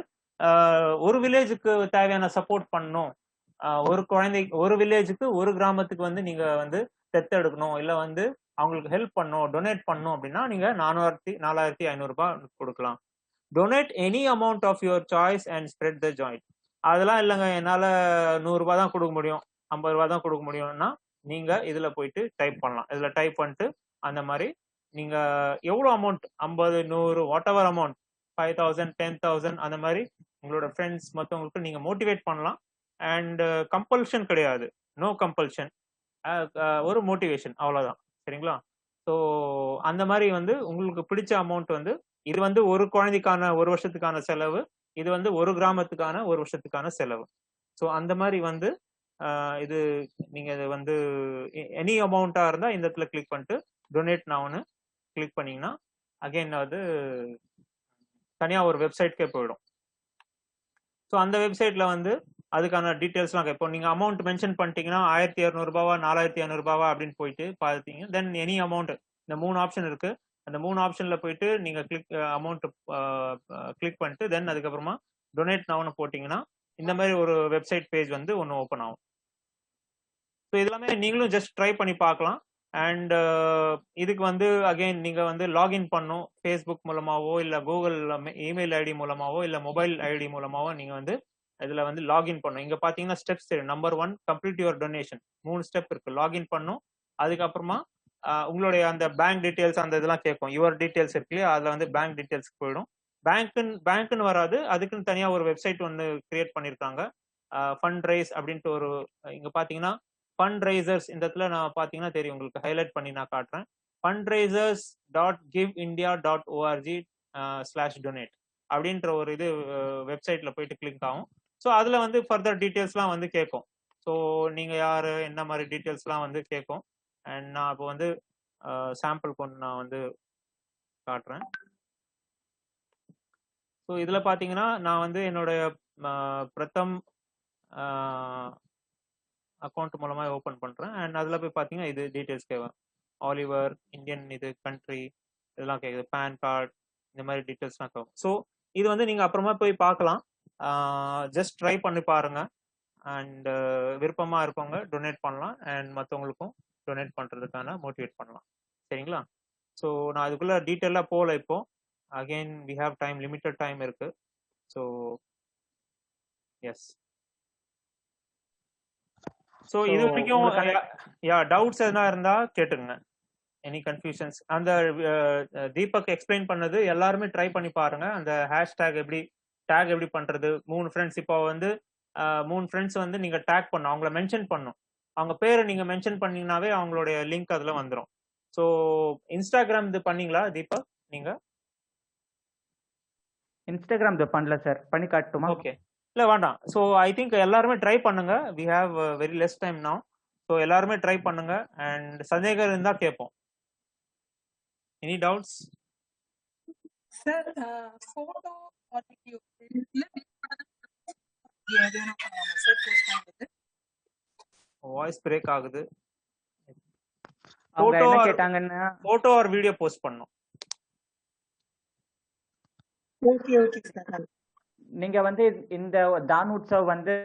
ஒரு வில்லேஜுக்கு தேவையான சப்போர்ட் பண்ணணும், ஒரு வில்லேஜுக்கு ஒரு கிராமத்துக்கு வந்து நீங்கள் வந்து தெத்தெடுக்கணும் இல்லை வந்து அவங்களுக்கு ஹெல்ப் பண்ணணும், டொனேட் பண்ணணும் அப்படின்னா நீங்கள் 4500 ரூபாய் கொடுக்கலாம். Donate any amount of your choice and spread the joint. அதெல்லாம் இல்லைங்க, என்னால் 100 ரூபாய் தான் கொடுக்க முடியும், 50 ரூபாய் தான் கொடுக்க முடியும்னா நீங்கள் இதில் போயிட்டு டைப் பண்ணலாம். இதில் டைப் பண்ணிட்டு அந்த மாதிரி நீங்கள் எவ்வளோ அமௌண்ட், 50, 100, வாட் எவர் அமௌண்ட், 5000, 10,000 அந்த மாதிரி உங்களோட ஃப்ரெண்ட்ஸ் மற்றவங்களுக்கு நீங்கள் மோட்டிவேட் பண்ணலாம். அண்ட் கம்பல்ஷன் கிடையாது, நோ கம்பல்ஷன், ஒரு மோட்டிவேஷன் அவ்வளோதான். சரிங்களா? ஸோ அந்த மாதிரி வந்து உங்களுக்கு பிடிச்ச அமௌண்ட் வந்து இது வந்து ஒரு குழந்தைக்கான ஒரு வருஷத்துக்கான செலவு, இது வந்து ஒரு கிராமத்துக்கான ஒரு வருஷத்துக்கான செலவு. ஸோ அந்த மாதிரி வந்து இது நீங்கள் இது வந்து எனி அமௌண்ட்டாக இருந்தால் இந்த இடத்துல கிளிக் பண்ணிட்டு டொனேட் நவ்னு கிளிக் பண்ணிங்கன்னா அகெயின் அது தனியாக ஒரு வெப்சைட்கே போயிடும். ஸோ அந்த வெப்சைட்டில் வந்து அதுக்கான டீட்டெயில்ஸ்லாம் இப்போ நீங்கள் அமௌண்ட் மென்ஷன் பண்ணிட்டீங்கன்னா 1200 ரூபாவா 4500 ரூபாவா அப்படின்னு போயிட்டு பார்த்தீங்க. தென் எனி அமௌண்ட், இந்த 3 ஆப்ஷன் இருக்கு. அந்த 3 ஆப்ஷனில் போயிட்டு நீங்கள் அமௌண்ட் கிளிக் பண்ணிட்டு தென் அதுக்கப்புறமா டொனேட் நவ்னு போட்டிங்கன்னா இந்த மாதிரி ஒரு வெப்சைட் பேஜ் வந்து ஒன்று ஓப்பன் ஆகும். ஸோ இதெல்லாமே நீங்களும் ஜஸ்ட் ட்ரை பண்ணி பார்க்கலாம். அண்ட் இதுக்கு வந்து அகெயின் நீங்கள் வந்து லாகின் பண்ணும், ஃபேஸ்புக் மூலமாகவோ இல்லை கூகுள் இமெயில் ஐடி மூலமாகவோ இல்லை மொபைல் ஐடி மூலமாகவோ நீங்கள் வந்து இதில் வந்து லாகின் பண்ணும். இங்கே பார்த்தீங்கன்னா ஸ்டெப்ஸ் தெரியும். Number 1 complete your donation, 3 step இருக்குது. லாகின் பண்ணும், அதுக்கப்புறமா உங்களுடைய அந்த பேங்க் டீட்டெயில்ஸ் அந்த இதெல்லாம் கேட்கும். யுவர் டீட்டெயில்ஸ் இருக்கு இல்லையா, அதில் வந்து பேங்க் டீட்டெயில்ஸ்க்கு போயிடும். பேங்க்குன்னு வராது, அதுக்குன்னு தனியாக ஒரு வெப்சைட் ஒன்று கிரியேட் பண்ணியிருக்காங்க, ஃபண்ட் ரைஸ் அப்படின்ட்டு ஒரு. இங்கே பார்த்தீங்கன்னா ஃபண்ட் ரைசர்ஸ், இந்த இடத்துல நான் பார்த்தீங்கன்னா தெரியும் உங்களுக்கு, ஹைலைட் பண்ணி நான் காட்டுறேன். fundraisers.giveindia.org/donate அப்படின்ற ஒரு இது வெப்சைட்ல போயிட்டு கிளிக் ஆகும். ஸோ அதில் வந்து ஃபர்தர் டீட்டெயில்ஸ்லாம் வந்து கேட்கும். ஸோ நீங்கள் யார், என்ன மாதிரி டீட்டெயில்ஸ்லாம் வந்து கேட்கும். அண்ட் நான் இப்போ வந்து சாம்பிள் கொண்டு நான் வந்து காட்டுறேன். ஸோ இதில் பார்த்தீங்கன்னா நான் வந்து என்னுடைய பிரதம் அக்கௌண்ட் மூலமாக ஓப்பன் பண்ணுறேன். அண்ட் அதில் போய் பார்த்தீங்கன்னா இது டீட்டெயில்ஸ் கேட்கும். ஆலிவர், இந்தியன் இது கண்ட்ரி இதெல்லாம் கேட்குது, பேன் கார்டு, இந்த மாதிரி டீட்டெயில்ஸ்லாம் கேட்கும். ஸோ இது வந்து நீங்கள் அப்புறமா போய் பார்க்கலாம், ஜஸ்ட் ட்ரை பண்ணி பாருங்கள். அண்ட் விருப்பமாக இருக்கவங்க டொனேட் பண்ணலாம், அண்ட் மற்றவங்களுக்கும் டொனேட் பண்ணுறதுக்கான மோட்டிவேட் பண்ணலாம். சரிங்களா? ஸோ நான் அதுக்குள்ளே டீட்டெயிலாக போகல. இப்போ again we have time, limited time இருக்குது. So yes. ஸோ இது வரைக்கும் டவுட்ஸ் எதனா இருந்தா கேட்டுங்க. எனி கன்ஃபியூஷன்ஸ் அந்த தீபக் எக்ஸ்பிளைன் பண்ணது எல்லாருமே ட்ரை பண்ணி பாருங்க. அந்த ஹேஷ்டேக் எப்படி பண்றது, 3 ஃப்ரெண்ட்ஸ் இப்போ வந்து 3 ஃப்ரெண்ட்ஸ் வந்து நீங்க டேக் பண்ணணும், அவங்கள மென்ஷன் பண்ணணும். அவங்க பேரை நீங்க மென்ஷன் பண்ணீங்கன்னாவே அவங்களுடைய லிங்க் அதுல வந்துடும். ஸோ இன்ஸ்டாகிராம் இது பண்ணீங்களா தீபக் நீங்க? இன்ஸ்டாகிராம் இது பண்ணல சார், பண்ணி காட்டுமா? ஓகே, இல்லை வேண்டாம். ஸோ ஐ திங்க் எல்லாருமே ட்ரை பண்ணுங்க. We have very less time now. So எல்லாருமே ட்ரை பண்ணுங்க. அண்ட் சந்தேகம் இருந்தா கேட்போம். Any doubts? Sir photo or video voice break ஆகுது. அவங்க என்ன கேட்டாங்கன்னா போட்டோ ஆர் வீடியோ போஸ்ட் பண்ணணும். Okay okay sir. நீங்க வந்து இந்த தான் உற்சவ் வந்து